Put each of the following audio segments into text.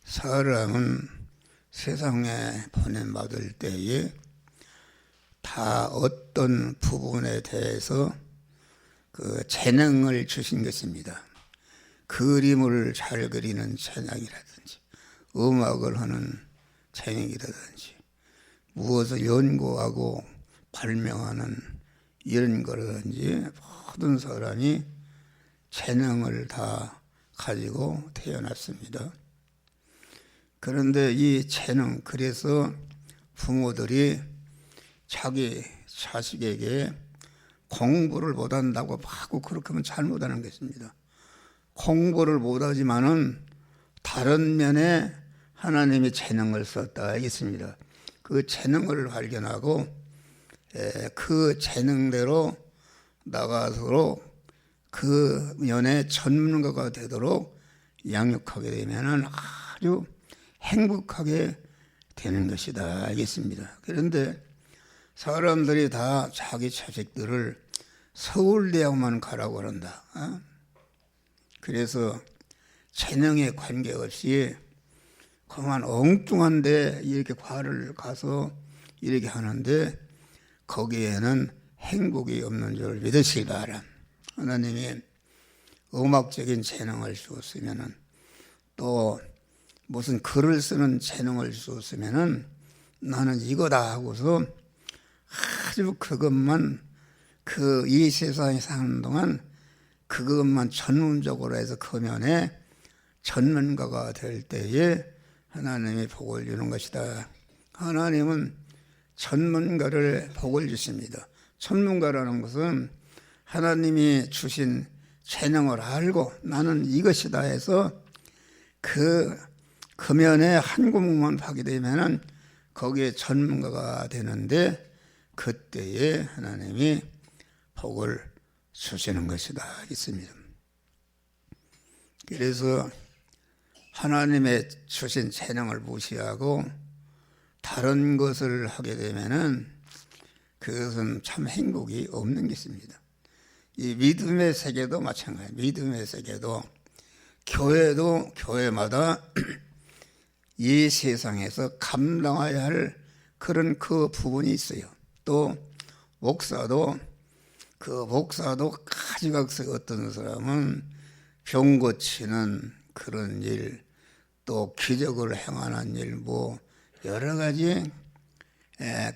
사람은 세상에 보냄받을 때에 다 어떤 부분에 대해서 그 재능을 주신 것입니다. 그림을 잘 그리는 재능이라든지, 음악을 하는 재능이라든지, 무엇을 연구하고 발명하는 이런 거라든지, 모든 사람이 재능을 다 가지고 태어났습니다. 그런데 이 재능, 그래서 부모들이 자기 자식에게 공부를 못한다고 하고 그렇게 하면 잘못하는 것입니다. 공부를 못하지만은 다른 면에 하나님이 재능을 썼다 했습니다. 그 재능을 발견하고 그 재능대로 나가도록 그 면에 전문가가 되도록 양육하게 되면은 아주 행복하게 되는 것이다 알겠습니다. 그런데 사람들이 다 자기 자식들을 서울대학만 가라고 그런다. 그래서 재능에 관계없이 그만 엉뚱한데 이렇게 과를 가서 이렇게 하는데 거기에는 행복이 없는 줄 믿으시기 바랍니다. 하나님이 음악적인 재능을 주었으면은 또 무슨 글을 쓰는 재능을 주었으면은 나는 이거다 하고서 아주 그것만 이 세상에 사는 동안 그것만 전문적으로 해서 그 면에 전문가가 될 때에 하나님이 복을 주는 것이다. 하나님은 전문가를 복을 주십니다. 전문가라는 것은 하나님이 주신 재능을 알고 나는 이것이다 해서 그 면에 한 구멍만 파게 되면은 거기에 전문가가 되는데 그때에 하나님이 복을 주시는 것이다 있습니다. 그래서 하나님의 주신 재능을 무시하고 다른 것을 하게 되면은 그것은 참 행복이 없는 것입니다. 이 믿음의 세계도 마찬가지예요. 믿음의 세계도 교회도 교회마다 이 세상에서 감당해야 할 그런 그 부분이 있어요. 또 목사도 가지각색 어떤 사람은 병 고치는 그런 일, 또 기적을 행하는 일, 뭐 여러 가지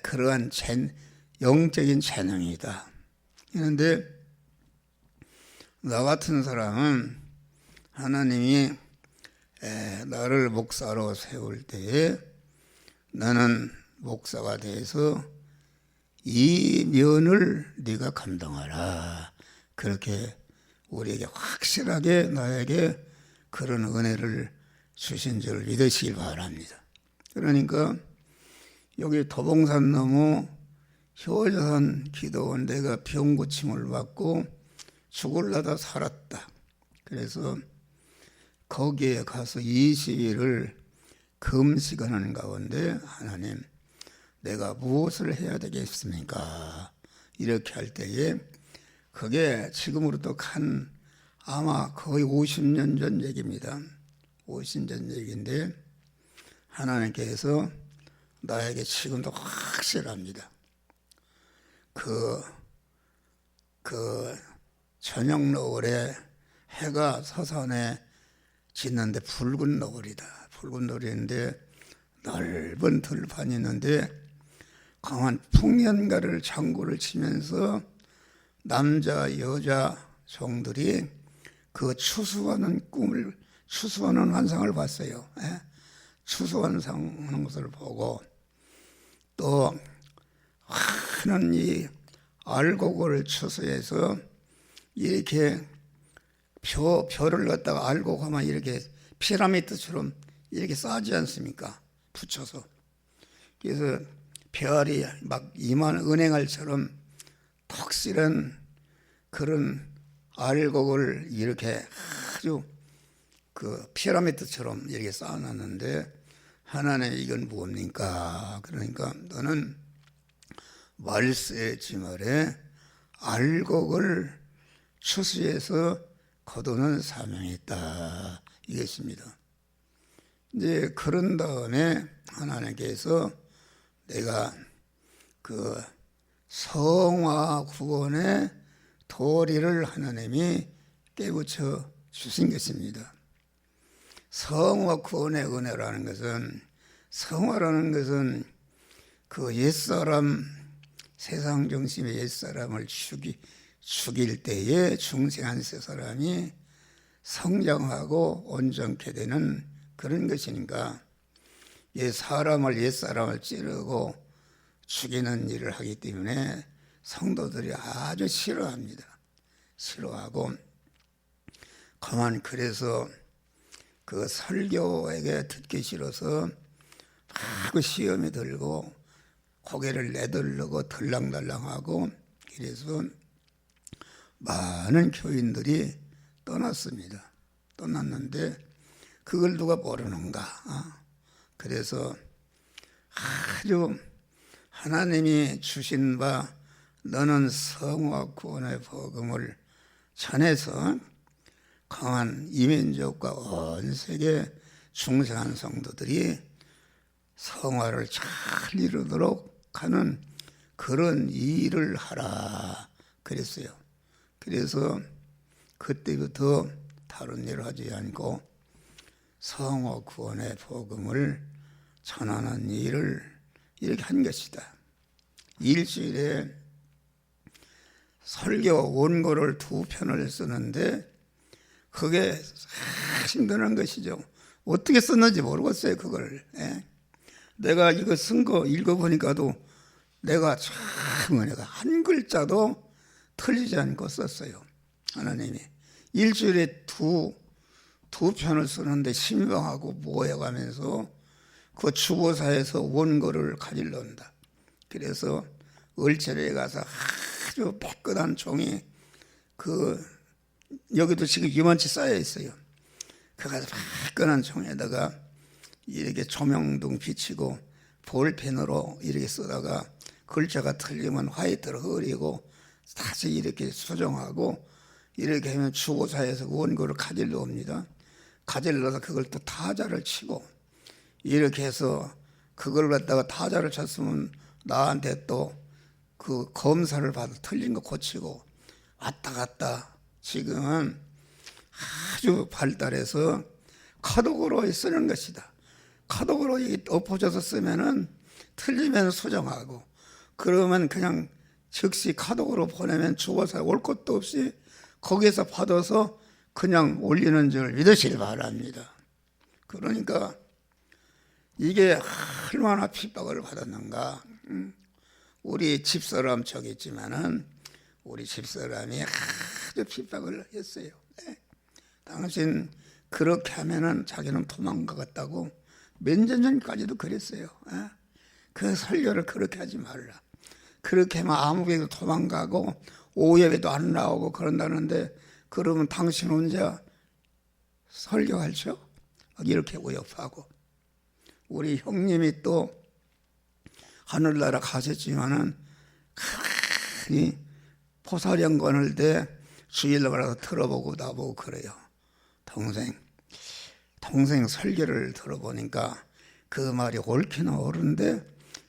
그러한 영적인 재능이다. 그런데 나 같은 사람은 하나님이 나를 목사로 세울 때에 나는 목사가 돼서 이 면을 네가 감당하라. 그렇게 우리에게 확실하게 나에게 그런 은혜를 주신 줄 믿으시길 바랍니다. 그러니까 여기 도봉산 너머 효자산 기도원 내가 병 고침을 받고 죽을라다 살았다. 그래서 거기에 가서 20일을 금식하는 가운데 하나님 내가 무엇을 해야 되겠습니까? 이렇게 할 때에 그게 지금으로부터 아마 거의 50년 전 얘기입니다. 50년 전 얘기인데 하나님께서 나에게 지금도 확실합니다. 그 저녁 노을에 해가 서산에 짓는데 붉은 노을이다. 붉은 노을인데 넓은 들판이 있는데 강한 풍년가를 장구를 치면서 남자 여자 종들이 그 추수하는 환상을 봤어요. 추수환상하는 것을 보고 또 많은 이 알곡을 추수해서 이렇게 벼를 갖다가 알곡하면 이렇게 피라미드처럼 이렇게 쌓지 않습니까? 붙여서. 그래서 별이 막 이만 은행알처럼 턱실한 그런 알곡을 이렇게 아주 그 피라미드처럼 이렇게 쌓아놨는데 하나님 이건 뭡니까? 그러니까 너는 말세의 지말에 알곡을 추수해서 거두는 사명이 있다 이것입니다. 이제 그런 다음에 하나님께서 내가 그 성화 구원의 도리를 하나님이 깨우쳐 주신 것입니다. 성화 구원의 은혜라는 것은, 성화라는 것은 그 옛사람, 세상 중심의 옛사람을 죽일 때에 중생한 새 사람이 성장하고 온전케 되는 그런 것이니까, 옛사람을 찌르고 죽이는 일을 하기 때문에 성도들이 아주 싫어합니다. 싫어하고, 가만 그래서 그 설교에게 듣기 싫어서 막 시험에 들고 고개를 내들르고 덜랑덜랑하고 이래서 많은 교인들이 떠났습니다. 떠났는데 그걸 누가 모르는가? 그래서 아주 하나님이 주신 바 너는 성화 구원의 복음을 전해서 강한 이민족과 온 세계 중생한 성도들이 성화를 잘 이루도록 하는 그런 일을 하라 그랬어요. 그래서 그때부터 다른 일을 하지 않고 성화 구원의 복음을 전하는 일을 이렇게 한 것이다. 일주일에 설교 원고를 2편을 쓰는데 그게 힘든 것이죠. 어떻게 썼는지 모르겠어요, 그걸. 내가 이거 쓴 거 읽어보니까도 내가 참 은혜가 한 글자도 틀리지 않고 썼어요. 하나님이 일주일에 두 편을 쓰는데 신명하고 모여가면서 그 주보사에서 원고를 가지러 온다. 그래서 을체리에 가서 아주 깨끗한 종이 여기도 지금 이만치 쌓여 있어요. 그 가서 깨끗한 종에다가 이렇게 조명등 비치고 볼펜으로 이렇게 쓰다가 글자가 틀리면 화이트로 흐리고 다시 이렇게 수정하고 이렇게 하면 주보사에서 원고를 가지러 옵니다. 가지러서 그걸 또 타자를 치고 이렇게 해서 그걸 갖다가 타자를 쳤으면 나한테 또 그 검사를 받아 틀린 거 고치고 왔다 갔다 지금은 아주 발달해서 카독으로 쓰는 것이다. 카독으로 엎어져서 쓰면은 틀리면 수정하고 그러면 그냥 즉시 카독으로 보내면 주보사에 올 것도 없이 거기에서 받아서 그냥 올리는 줄 믿으시기 바랍니다. 그러니까 이게 얼마나 핍박을 받았는가. 우리 집사람 저기 있지만은 우리 집사람이 아주 핍박을 했어요. 당신 그렇게 하면은 자기는 도망가겠다고 몇 년 전까지도 그랬어요. 그 설교를 그렇게 하지 말라. 그렇게 하면 아무개도 도망가고 오예배도 안 나오고 그런다는데 그러면 당신 혼자 설교할죠? 이렇게 위협하고 우리 형님이 또 하늘나라 가셨지만은 이 포사령 거늘 때 주일날 가서 들어보고 나보고 그래요. 동생 설교를 들어보니까 그 말이 옳기는 옳은데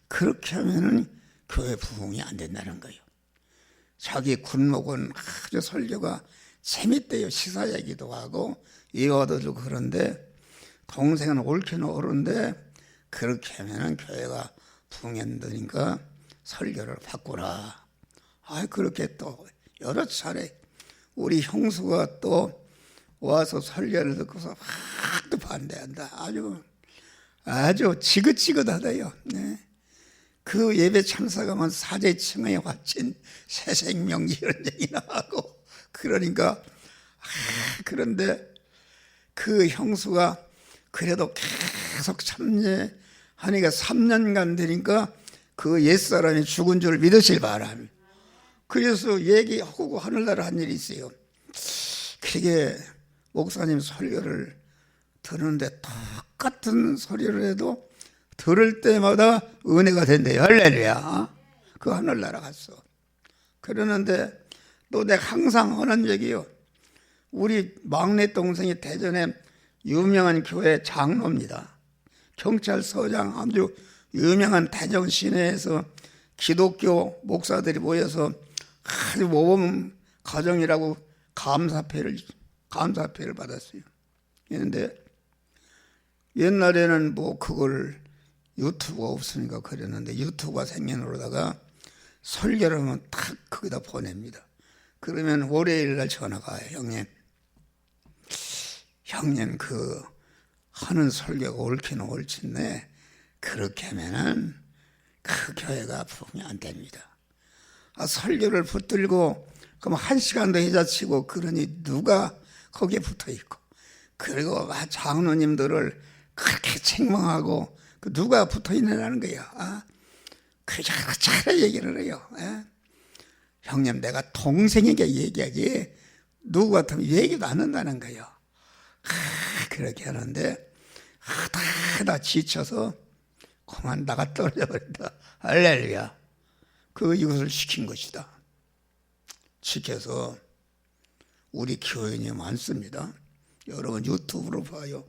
그렇게 하면은 교회 부흥이 안 된다는 거예요. 자기 군목은 아주 설교가 재밌대요. 시사 얘기도 하고 이어도 주고 그런데 동생은 옳기는 옳은데 그렇게 하면은 교회가 부흥이 안 되니까 설교를 바꾸라. 그렇게 또 여러 차례 우리 형수가 또 와서 설교를 듣고서 막 또 반대한다. 아주 지긋지긋하다요. 네. 그 예배 참석하면 사제층에 화친 새 생명 이런 얘기나 하고 그러니까 그런데 그 형수가 그래도 계속 참여하니까 3년간 되니까 그 옛사람이 죽은 줄 믿으실 바람. 그래서 얘기하고 하늘나라 한 일이 있어요. 그게 목사님 설교를 듣는데 똑같은 소리를 해도 들을 때마다 은혜가 된대요. 할렐루야. 그 하늘나라 갔어. 그러는데 또 내가 항상 하는 얘기요. 우리 막내 동생이 대전에 유명한 교회 장로입니다. 경찰서장 아주 유명한 대전 시내에서 기독교 목사들이 모여서 아주 모범 가정이라고 감사패를 받았어요. 그런데 옛날에는 뭐 그걸 유튜브가 없으니까 그랬는데 유튜브가 생겨나다가 설교를 하면 탁 거기다 보냅니다. 그러면 월요일 날 전화가 와요. 형님 그 하는 설교가 옳기는 옳지네. 그렇게 하면은 그 교회가 부흥이 안 됩니다. 설교를 붙들고 그럼 1시간도 해자치고 그러니 누가 거기에 붙어 있고, 그리고 장로님들을 그렇게 책망하고 누가 붙어 있느냐는 거예요. 그저 차라리 얘기를 해요. 형님 내가 동생에게 얘기하지 누구 같으면 얘기도 안 한다는 거예요. 그렇게 하는데 다 지쳐서 그만 나가 떨어져 버린다. 할렐루야. 이것을 시킨 것이다. 지켜서 우리 교인이 많습니다. 여러분 유튜브로 봐요.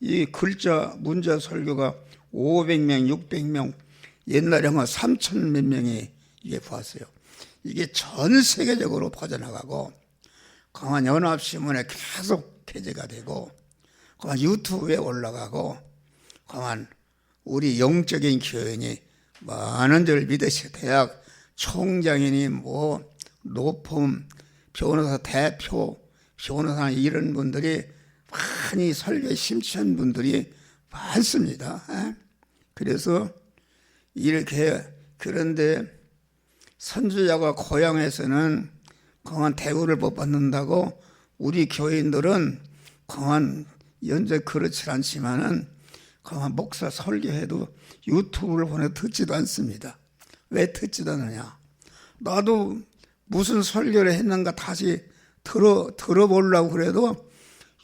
이 글자 문자 설교가 500명 600명 옛날에 한 3천 몇 명이 이게 봤어요. 이게 전 세계적으로 퍼져나가고 강한 연합신문에 계속 게재가 되고 강한 유튜브에 올라가고 강한 우리 영적인 교인이 많은 줄 믿으시고 대학 총장이니 뭐 높은 변호사 대표 변호사 이런 분들이 많이 설교에 심취한 분들이 많습니다. 그래서 이렇게 그런데 선지자가 고향에서는 강한 대우를 못 받는다고 우리 교인들은 강한 현재 그렇지 않지만은 강한 목사 설교해도 유튜브를 보내 듣지도 않습니다. 왜 듣지도 않느냐? 나도 무슨 설교를 했는가 다시 들어보려고 그래도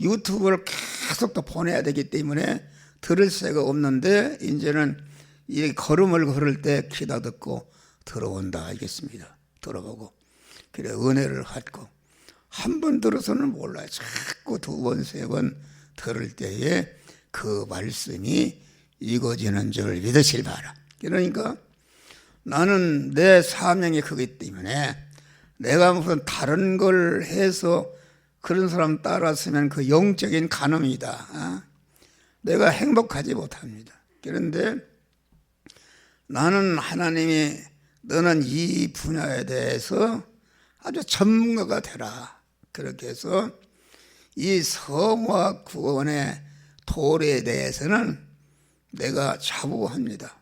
유튜브를 계속 또 보내야 되기 때문에 들을 새가 없는데 이제는 이 걸음을 걸을 때 귀다 듣고 들어온다 알겠습니다. 들어보고 그래 은혜를 갖고 한 번 들어서는 몰라요. 자꾸 두 번, 세 번 들을 때에 그 말씀이 이루어지는 줄 믿으실 바라. 그러니까 나는 내 사명이 크기 때문에 내가 무슨 다른 걸 해서 그런 사람 따랐으면 그 영적인 간음이다. 내가 행복하지 못합니다. 그런데 나는 하나님이 너는 이 분야에 대해서 아주 전문가가 되라. 그렇게 해서 이 성화 구원의 도리에 대해서는 내가 자부합니다.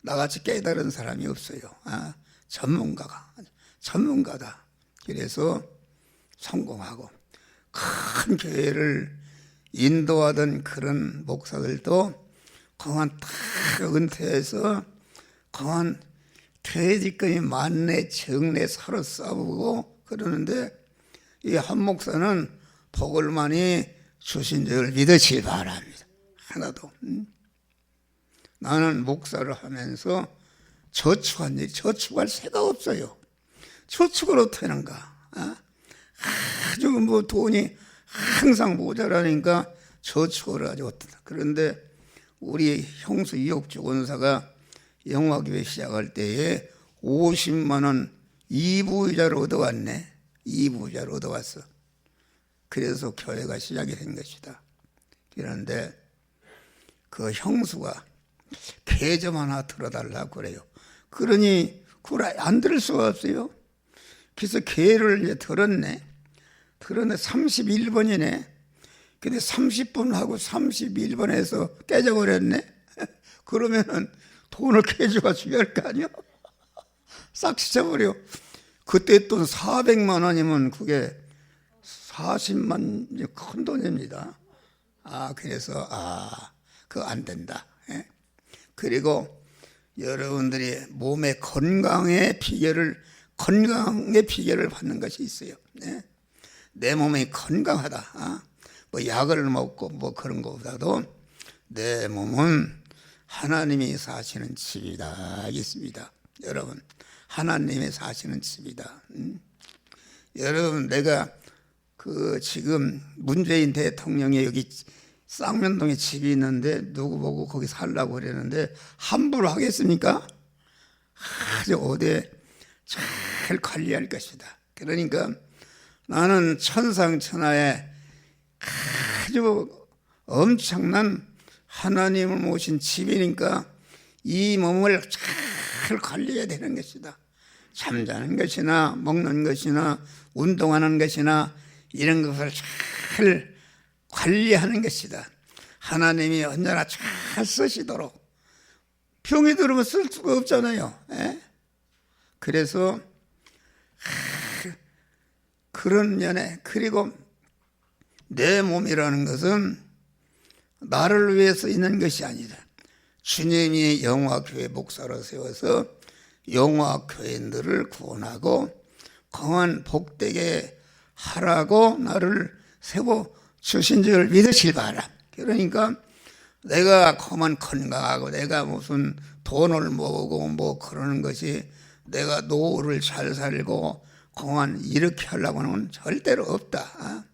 나같이 깨달은 사람이 없어요. 전문가다. 그래서 성공하고 큰 교회를 인도하던 그런 목사들도 강한 다 은퇴해서 강한 퇴직금이 만내 정내 서로 싸우고 그러는데 이 한 목사는 복을 많이 주신 줄 믿으시기 바랍니다. 하나도. 나는 목사를 하면서 저축할 새가 없어요. 저축을 어떻게 하는가? 아주 뭐 돈이 항상 모자라니까 저축을 하지 못한다. 그런데 우리 형수 이옥주 원사가 영화교회 시작할 때에 50만 원 2부이자를 얻어왔네. 2부이자를 얻어왔어. 그래서 교회가 시작이 된 것이다. 그런데 그 형수가 계정 하나 들어달라고 그래요. 그러니 그걸 안 들을 수가 없어요. 그래서 계를 이제 들었네. 31번이네. 근데 30분 하고 31번에서 깨져버렸네. 그러면은 돈을 계주가 중요할 거 아니야? 싹 씻어버려. 그때 돈 400만 원이면 그게 40만 큰 돈입니다. 그래서 그거 안 된다. 그리고 여러분들이 몸의 건강의 비결을 받는 것이 있어요. 내 몸이 건강하다. 뭐 약을 먹고 뭐 그런 것보다도 내 몸은 하나님이 사시는 집이다 하겠습니다. 여러분 하나님이 사시는 집이다. 여러분 내가 지금 문재인 대통령이 여기 쌍면동에 집이 있는데 누구 보고 거기 살라고 그랬는데 함부로 하겠습니까? 아주 오래 잘 관리할 것이다. 그러니까 나는 천상천하에 아주 엄청난 하나님을 모신 집이니까 이 몸을 잘 관리해야 되는 것이다. 잠자는 것이나 먹는 것이나 운동하는 것이나 이런 것을 잘 관리하는 것이다. 하나님이 언제나 잘 쓰시도록. 병이 들으면 쓸 수가 없잖아요. 그래서 그런 면에, 그리고 내 몸이라는 것은 나를 위해서 있는 것이 아니다. 주님이 영화교회 목사로 세워서 영화교인들을 구원하고 거한 복되게 하라고 나를 세워 주신 줄 믿으실 바라. 그러니까 내가 그만 건강하고 내가 무슨 돈을 모으고 뭐 그러는 것이 내가 노후를 잘 살고 그만 이렇게 하려고는 절대로 없다.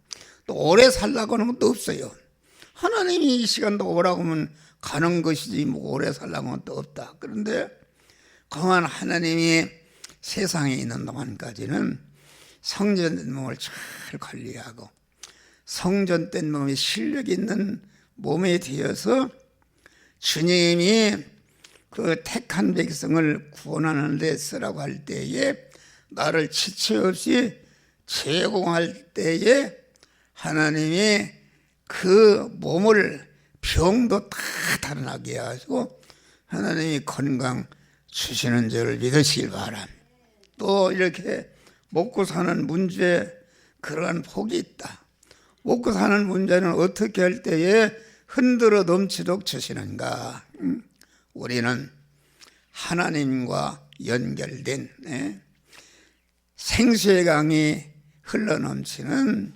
또 오래 살려고는 또 없어요. 하나님이 이 시간도 오라고 하면 가는 것이지 뭐 오래 살려고는 또 없다. 그런데 그만 하나님이 세상에 있는 동안까지는 성전된 몸을 잘 관리하고 성전된 몸이 실력 있는 몸에 되어서 주님이 그 택한 백성을 구원하는 데 쓰라고 할 때에 나를 지체 없이 제공할 때에 하나님이 그 몸을 병도 다 달아나게 하시고 하나님이 건강 주시는 줄을 믿으시길 바랍니다. 또 이렇게 먹고 사는 문제 그러한 복이 있다. 먹고 사는 문제는 어떻게 할 때에 흔들어 넘치도록 주시는가? 우리는 하나님과 연결된 생수의 강이 흘러넘치는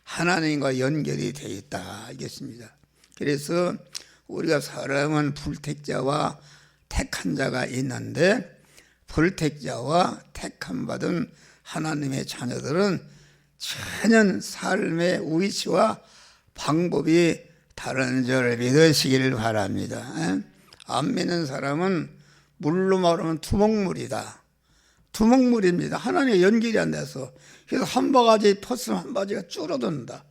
하나님과 연결이 되어 있다 알겠습니다. 그래서 우리가 사람은 불택자와 택한 자가 있는데 불택자와 택함 받은 하나님의 자녀들은 전혀 삶의 위치와 방법이 다른 줄 믿으시기를 바랍니다. 안 믿는 사람은 물로 말하면 투목물이다. 투목물입니다. 하나님의 연결이 안 돼서. 그래서 한 바가지 텄으면 한 바가지가 줄어든다.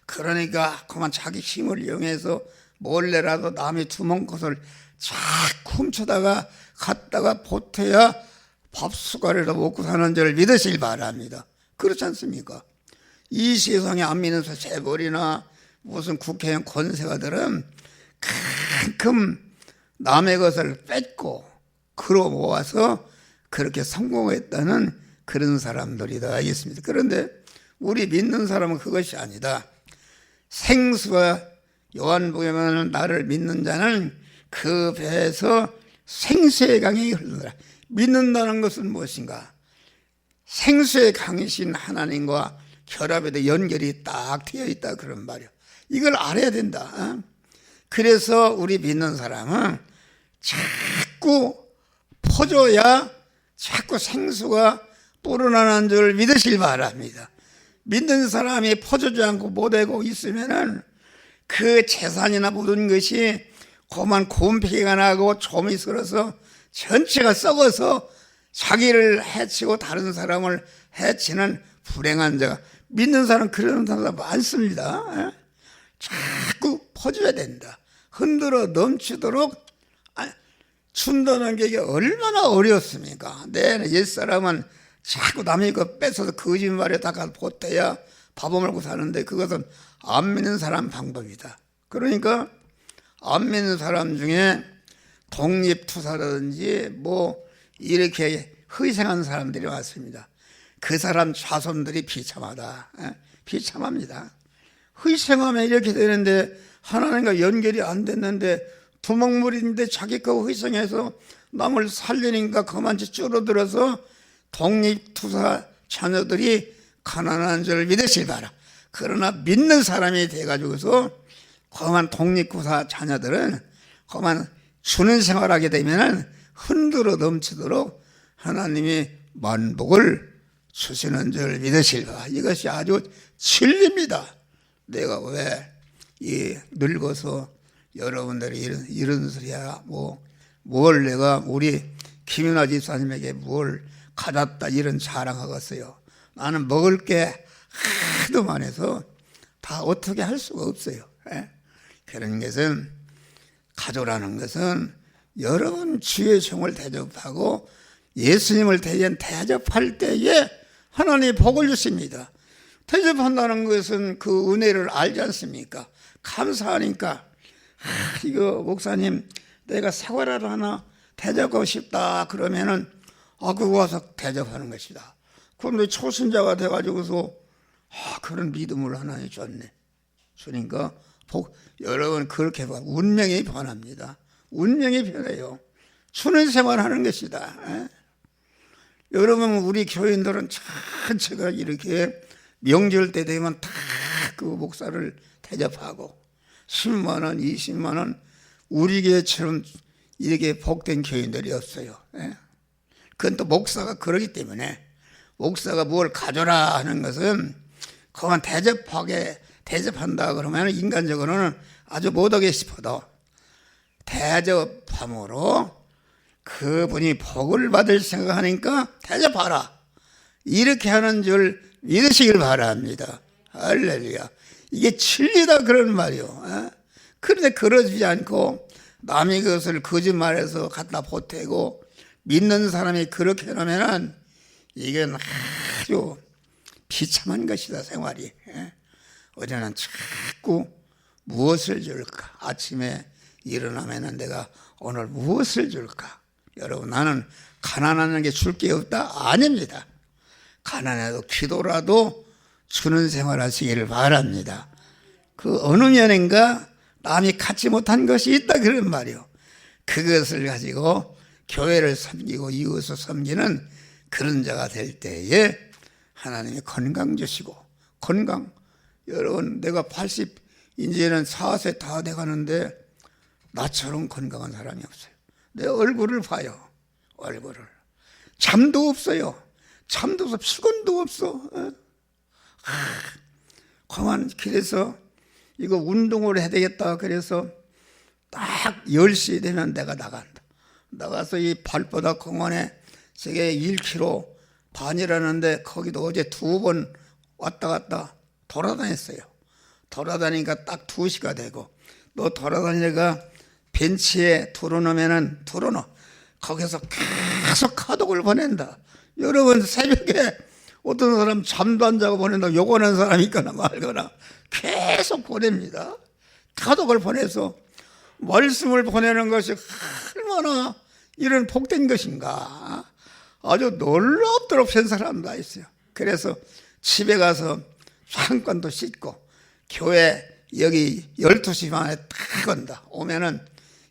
그러니까 그만 자기 힘을 이용해서 몰래라도 남의 투목 것을 자꾸 훔쳐다가 갖다가 보태야 밥숟가락이라도 먹고 사는 줄 믿으시길 바랍니다. 그렇지 않습니까? 이 세상에 안 믿는 재벌이나 무슨 국회의원 권세가들은 가끔 남의 것을 뺏고 끌어 모아서 그렇게 성공했다는 그런 사람들이다 알겠습니다. 그런데 우리 믿는 사람은 그것이 아니다. 생수와 요한복음에는 나를 믿는 자는 그 배에서 생수의 강이 흐르더라. 믿는다는 것은 무엇인가? 생수의 강이신 하나님과 결합에도 연결이 딱 되어 있다 그런 말이야. 이걸 알아야 된다. 그래서 우리 믿는 사람은 자꾸 퍼줘야 자꾸 생수가 불어나는 줄 믿으실 바랍니다. 믿는 사람이 퍼주지 않고 못하고 있으면은 그 재산이나 모든 것이 그만 곰팡이가 나고 좀이 슬어서 전체가 썩어서 자기를 해치고 다른 사람을 해치는 불행한 자가 믿는 사람 그런 사람 많습니다. 자꾸 퍼줘야 된다. 흔들어 넘치도록 준다는 게 얼마나 어렵습니까? 내 옛사람은 자꾸 남의 거 뺏어서 거짓말에다가 보태야 밥을 먹고 사는데 그것은 안 믿는 사람 방법이다. 그러니까 안 믿는 사람 중에 독립투사라든지 뭐 이렇게 희생한 사람들이 많습니다. 그 사람 자손들이 비참하다. 비참합니다. 희생하면 이렇게 되는데 하나님과 연결이 안 됐는데 두목물인데 자기 거 희생해서 남을 살리니까 그만치 줄어들어서 독립투사 자녀들이 가난한 줄 믿으실 바라. 그러나 믿는 사람이 돼가지고서 그만 독립투사 자녀들은 그만 주는 생활하게 되면은 흔들어 넘치도록 하나님이 만복을 주시는 줄 믿으실 바. 이것이 아주 진리입니다. 내가 왜 늙어서 여러분들이 이런 소리야 뭘 내가 우리 김윤아 집사님에게 뭘 가졌다 이런 자랑하겠어요. 나는 먹을 게 하도 많아서 다 어떻게 할 수가 없어요. 그런 것은 가족라는 것은 여러분 주의 종을 대접하고 예수님을 대접할 때에 하나님이 복을 주십니다. 대접한다는 것은 그 은혜를 알지 않습니까? 감사하니까 이거 목사님 내가 사과라도 하나 대접하고 싶다 그러면은 그거 와서 대접하는 것이다. 그런데 초신자가 돼가지고서 그런 믿음을 하나님 줬네. 주니까 여러분 그렇게 봐. 운명이 변합니다. 운명이 변해요. 주는 생활하는 것이다. 여러분 우리 교인들은 전체가 이렇게 명절 때 되면 다 그 목사를 대접하고 10만 원, 20만 원 우리 교회처럼 이렇게 복된 교인들이 없어요. 그건 또 목사가 그러기 때문에 목사가 뭘 가져라 하는 것은 그만 대접한다 그러면 인간적으로는 아주 못하게 싶어도 대접함으로 그분이 복을 받을 생각하니까 대접하라 이렇게 하는 줄 믿으시길 바랍니다. 할렐루야. 이게 진리다 그런 말이요. 그런데 그러지 않고 남의 것을 거짓말해서 갖다 보태고 믿는 사람이 그렇게 하면은 이건 아주 비참한 것이다 생활이. 어제는 자꾸 무엇을 줄까? 아침에 일어나면은 내가 오늘 무엇을 줄까? 여러분 나는 가난한 게 줄 게 없다? 아닙니다. 가난해도 기도라도 주는 생활 하시기를 바랍니다. 그 어느 면인가 남이 갖지 못한 것이 있다 그런 말이요. 그것을 가지고 교회를 섬기고 이웃을 섬기는 그런 자가 될 때에 하나님이 건강 주시고 건강. 여러분 내가 80 이제는 4세 다 돼가는데 나처럼 건강한 사람이 없어요. 내 얼굴을 봐요. 얼굴을. 잠도 없어요. 잠도 없어. 피곤도 없어. 그만 그래서 이거 운동을 해야 되겠다 그래서 딱 10시 되면 내가 나간다. 나가서 이 발바닥 공원에 저게 1km 반이라는데 거기도 어제 2번 왔다 갔다 돌아다녔어요. 돌아다니니까 딱 2시가 되고 또 돌아다니다가 벤치에 들어놓으면은 거기서 계속 카톡을 보낸다. 여러분 새벽에 어떤 사람 잠도 안 자고 보낸다. 욕하는 사람이 있거나 말거나 계속 보냅니다. 카톡을 보내서 말씀을 보내는 것이 얼마나 이런 복된 것인가. 아주 놀랍도록 변사람 다 있어요. 그래서 집에 가서 잠깐도 씻고 교회 여기 12시 반에 딱 온다. 오면은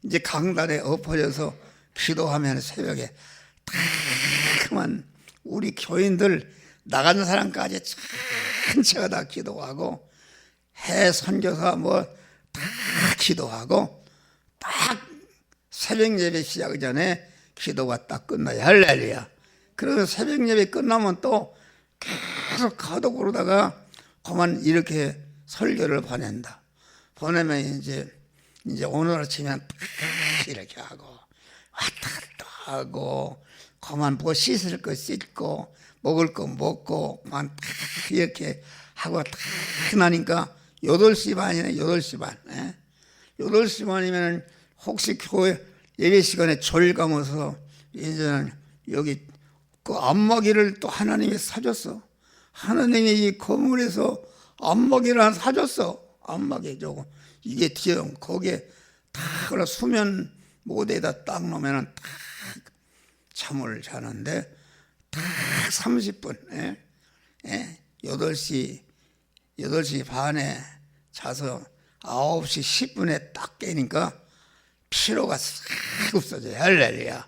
이제 강단에 엎어져서 기도하면 새벽에 탁만 우리 교인들 나간 사람까지 전체가 다 기도하고 해 선교사 뭐 다 기도하고 딱 새벽 예배 시작 전에 기도가 딱 끝나요. 할렐루야. 그래서 새벽 예배 끝나면 또 계속 카톡으로다가 그만 이렇게 설교를 보낸다. 보내면 이제 오늘 아침에 딱 이렇게 하고 왔다 갔다 하고 그만 뭐 씻을 거 씻고 먹을 거 먹고 그만 딱 이렇게 하고 딱 나니까 8시 반이네. 8시 반. 8시 반이면 혹시 교회 예배 시간에 졸 감아서 이제는 여기 그 안마기를 또 하나님이 사줬어. 하나님이 이 건물에서 안마기를 하나 사줬어. 안마기 저거 이게 뒤에 거기에 딱 수면 모대에다 딱 놓으면은 딱 잠을 자는데 딱 30분 8시 반에 자서 9시 10분에 딱 깨니까 피로가 싹 없어져요. 할렐루야.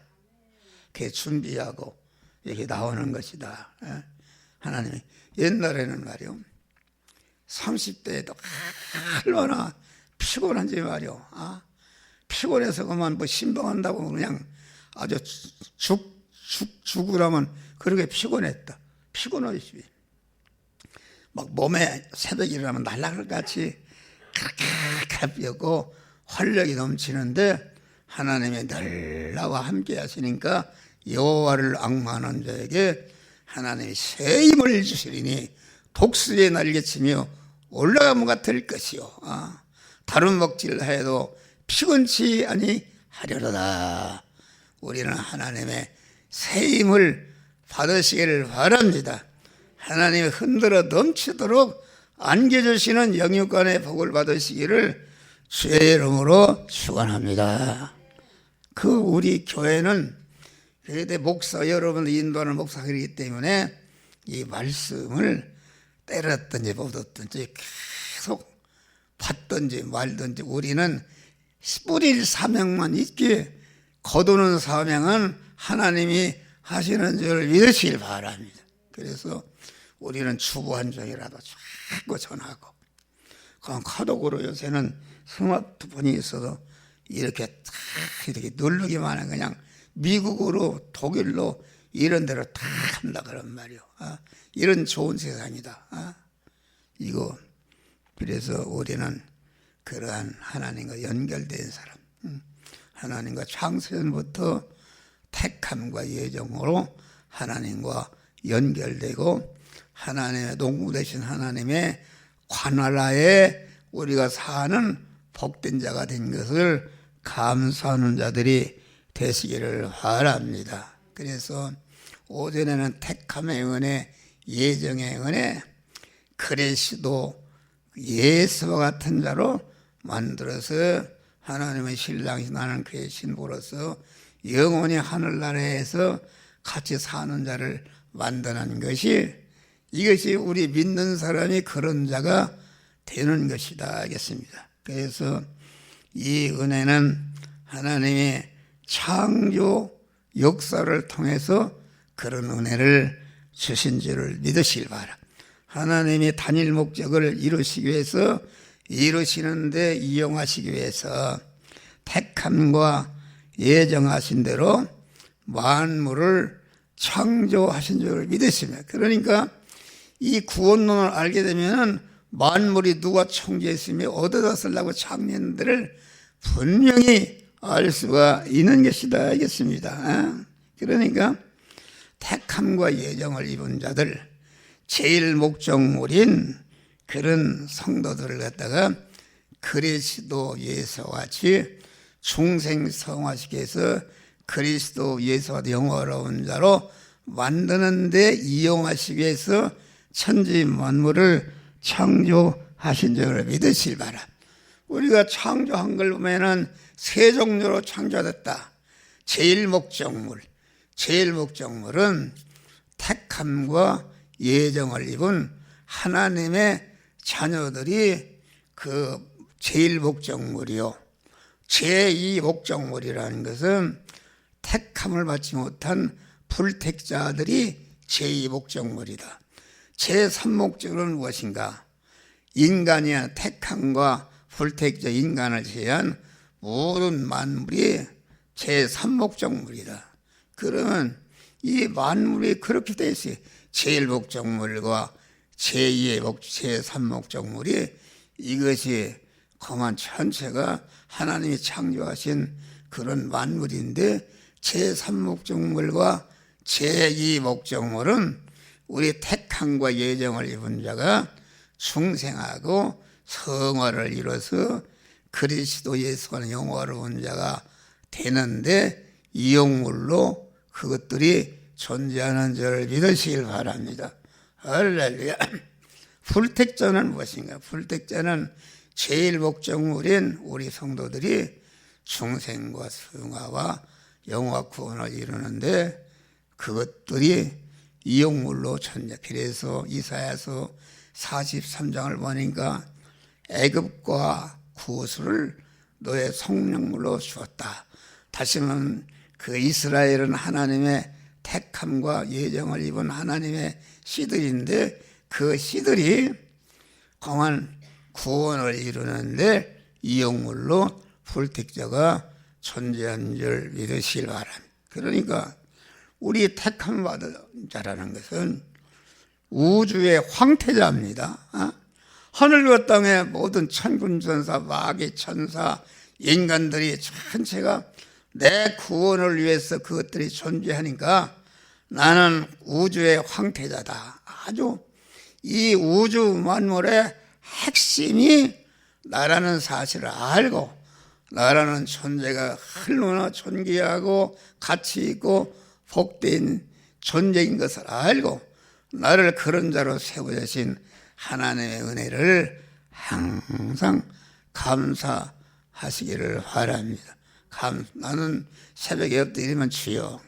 그게 준비하고 이렇게 나오는 것이다. 하나님이 옛날에는 말이요 30대에도 얼마나 피곤한지 말이요. 피곤해서 그만 뭐 신방한다고 그냥 아주 죽으라면 그렇게 피곤했다. 피곤하지. 막 몸에 새벽에 일어나면 날락을 같이 가볍고 활력이 넘치는데 하나님이 늘 나와 함께 하시니까 여호와를 앙망하는 자에게 하나님이 새 힘을 주시리니 독수리의 날개치며 올라가면 같을 것이요 다른 먹질 해도 피곤치 아니하려다. 우리는 하나님의 새 힘을 받으시기를 바랍니다. 하나님이 흔들어 넘치도록 안겨주시는 영육간의 복을 받으시기를 주의 이름으로 축원합니다. 우리 교회는 목사 여러분들 인도하는 목사이기 때문에 이 말씀을 때렸든지 묻었든지 계속 받든지 말든지 우리는 뿌릴 사명만 있기에 거두는 사명은 하나님이 하시는 줄 믿으시길 바랍니다. 그래서 우리는 주보 한 종이라도 자꾸 전하고 그냥 카톡으로 요새는 스마트폰이 있어도 이렇게 누르기만 하면 그냥 미국으로 독일로 이런 데로 다 간다 그런 말이요. 이런 좋은 세상이다. 이거 그래서 우리는 그러한 하나님과 연결된 사람, 하나님과 창세전부터 택함과 예정으로 하나님과 연결되고 하나님의 농부 되신 하나님의 관할하에 우리가 사는 복된 자가 된 것을 감사하는 자들이 되시기를 바랍니다. 그래서 오전에는 택함의 은혜, 예정의 은혜, 그리스도 예수와 같은 자로 만들어서 하나님의 신랑이 나는 그의 신부로서 영원히 하늘나라에서 같이 사는 자를 만드는 것이 이것이 우리 믿는 사람이 그런 자가 되는 것이다 하겠습니다. 그래서 이 은혜는 하나님의 창조 역사를 통해서 그런 은혜를 주신 줄을 믿으시길 바랍니다. 하나님이 단일 목적을 이루시기 위해서 이루시는데 이용하시기 위해서 택함과 예정하신 대로 만물을 창조하신 줄을 믿으시며 그러니까 이 구원론을 알게 되면 만물이 누가 창조했으며 어디다 쓰려고 창조했는지를 분명히 알 수가 있는 것이다 알겠습니다. 그러니까 택함과 예정을 입은 자들 제일 목적물인 그런 성도들을 갖다가 그리스도 예수와 같이 중생성화시키 해서 그리스도 예수와 영화로운 자로 만드는 데 이용하시기 위해서 천지 만물을 창조하신 줄을 믿으시길 바랍니다. 우리가 창조한 걸 보면은 세 종류로 창조됐다. 제일 목적물은 택함과 예정을 입은 하나님의 자녀들이 그 제일 목적물이요. 제2 목적물이라는 것은 택함을 받지 못한 불택자들이 제2 목적물이다. 제3 목적은 무엇인가? 인간이 택함과 불택자 인간을 제외한 모든 만물이 제3 목적물이다. 그러면 이 만물이 그렇게 되어 있어요. 제1 목적물과 제3 목적물이 이것이 그만 전체가 하나님이 창조하신 그런 만물인데 제3 목적물과 제2 목적물은 우리 택함과 예정을 입은 자가 중생하고 성화를 이뤄서 그리스도 예수와는 영화로운 자가 되는데 이용물로 그것들이 존재하는 줄을 믿으시길 바랍니다. 할렐루야. 불택자는 무엇인가? 불택자는 제일 목적물인 우리 성도들이 중생과 성화와 영화 구원을 이루는데 그것들이 이용물로 존재. 그래서 이사야서 43장을 보니까 애굽과 구스를 너의 성령물로 주었다. 다시 말하면 그 이스라엘은 하나님의 택함과 예정을 입은 하나님의 씨들인데 그 씨들이 강한 구원을 이루는데 이용물로 불택자가 존재한 줄 믿으시길 바랍니다. 그러니까 우리 택함 받은 자라는 것은 우주의 황태자입니다. 하늘과 땅의 모든 천군천사, 마귀, 천사, 인간들이 전체가 내 구원을 위해서 그것들이 존재하니까 나는 우주의 황태자다. 아주 이 우주 만물의 핵심이 나라는 사실을 알고, 나라는 존재가 얼마나 존귀하고 가치 있고 복된 존재인 것을 알고 나를 그런 자로 세워주신 하나님의 은혜를 항상 감사하시기를 바랍니다. 나는 새벽에 엎드리면 주여,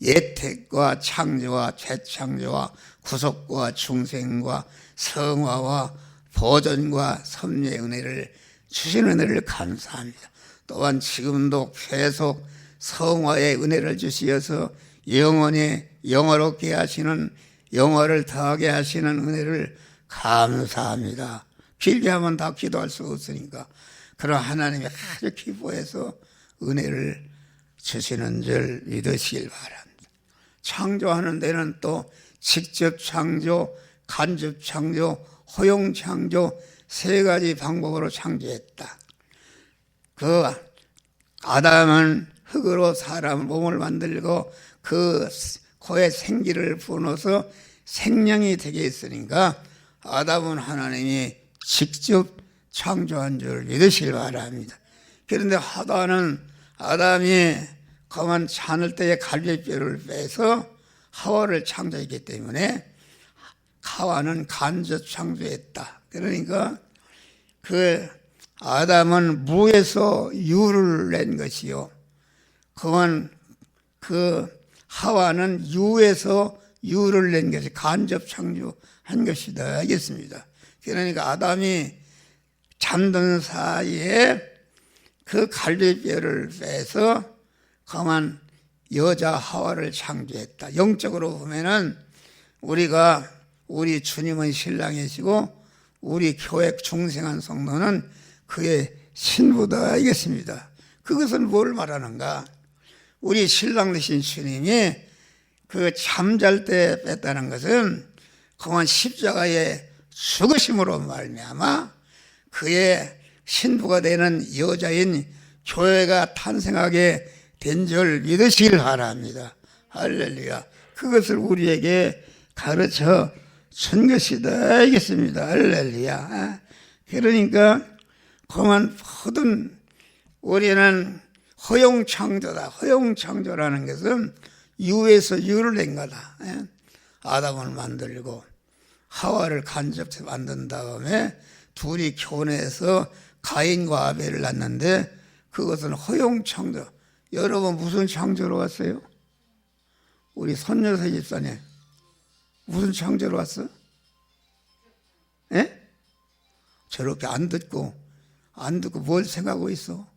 예택과 창조와 재창조와 구속과 중생과 성화와 보존과 섭리의 은혜를 주신 은혜를 감사합니다. 또한 지금도 계속 성화의 은혜를 주시어서 영원히 영화롭게 하시는, 영화를 더하게 하시는 은혜를 감사합니다. 길게 하면 다 기도할 수 없으니까 그런 하나님이 아주 기뻐해서 은혜를 주시는 줄 믿으시길 바랍니다. 창조하는 데는 또 직접 창조, 간접 창조, 허용 창조 세 가지 방법으로 창조했다. 그 아담은 흙으로 사람 몸을 만들고 그 코에 생기를 부어서 생명이 되게 했으니까 아담은 하나님이 직접 창조한 줄 믿으시길 바랍니다. 그런데 아담이 가만 자는 때에 갈비뼈를 빼서 하와를 창조했기 때문에 하와는 간접 창조했다. 그러니까 그 아담은 무에서 유를 낸 것이요, 그 하와는 유에서 유를 낸 것이 간접 창조한 것이다 하겠습니다. 그러니까 아담이 잠든 사이에 그 갈비뼈를 빼서 가만 여자 하와를 창조했다. 영적으로 보면은 우리 주님은 신랑이시고 우리 교회 중생한 성도는 그의 신부다 하겠습니다. 그것은 뭘 말하는가? 우리 신랑 되신 주님이 그 잠잘 때 뺐다는 것은 그만 십자가의 죽으심으로 말미암아 그의 신부가 되는 여자인 교회가 탄생하게 된 줄 믿으시길 바랍니다. 할렐루야. 그것을 우리에게 가르쳐 준 것이다 알겠습니다. 할렐루야. 그러니까 그만 모든 우리는 허용창조다. 허용창조라는 것은 유에서 유를 낸 거다. 아담을 만들고 하와를 간접 만든 다음에 둘이 교내에서 가인과 아벨을 낳는데 그것은 허용창조. 여러분 무슨 창조로 왔어요? 우리 손여사 집사님 무슨 창조로 왔어? 예? 저렇게 안 듣고 뭘 생각하고 있어?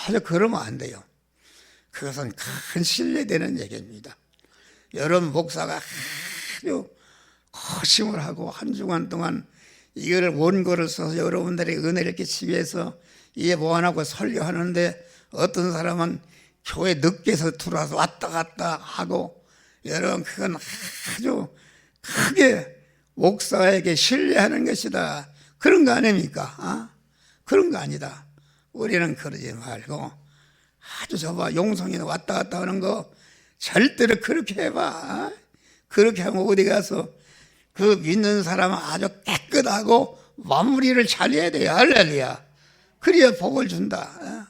아주 그러면 안 돼요. 그것은 큰 신뢰되는 얘기입니다. 여러분 목사가 아주 고심을 하고 한 주간 동안 이거를 원고를 써서 여러분들이 은혜를 끼치기 위해서 이해 보완하고 설교하는데 어떤 사람은 교회 늦게서 들어와서 왔다 갔다 하고, 여러분 그건 아주 크게 목사에게 신뢰하는 것이다. 그런 거 아닙니까? 그런 거 아니다. 우리는 그러지 말고 아주 저봐 용성이나 왔다 갔다 하는 거 절대로 그렇게 해봐. 그렇게 하면 어디 가서 그 믿는 사람은 아주 깨끗하고 마무리를 잘 해야 돼요. 할렐루야. 그래야 복을 준다.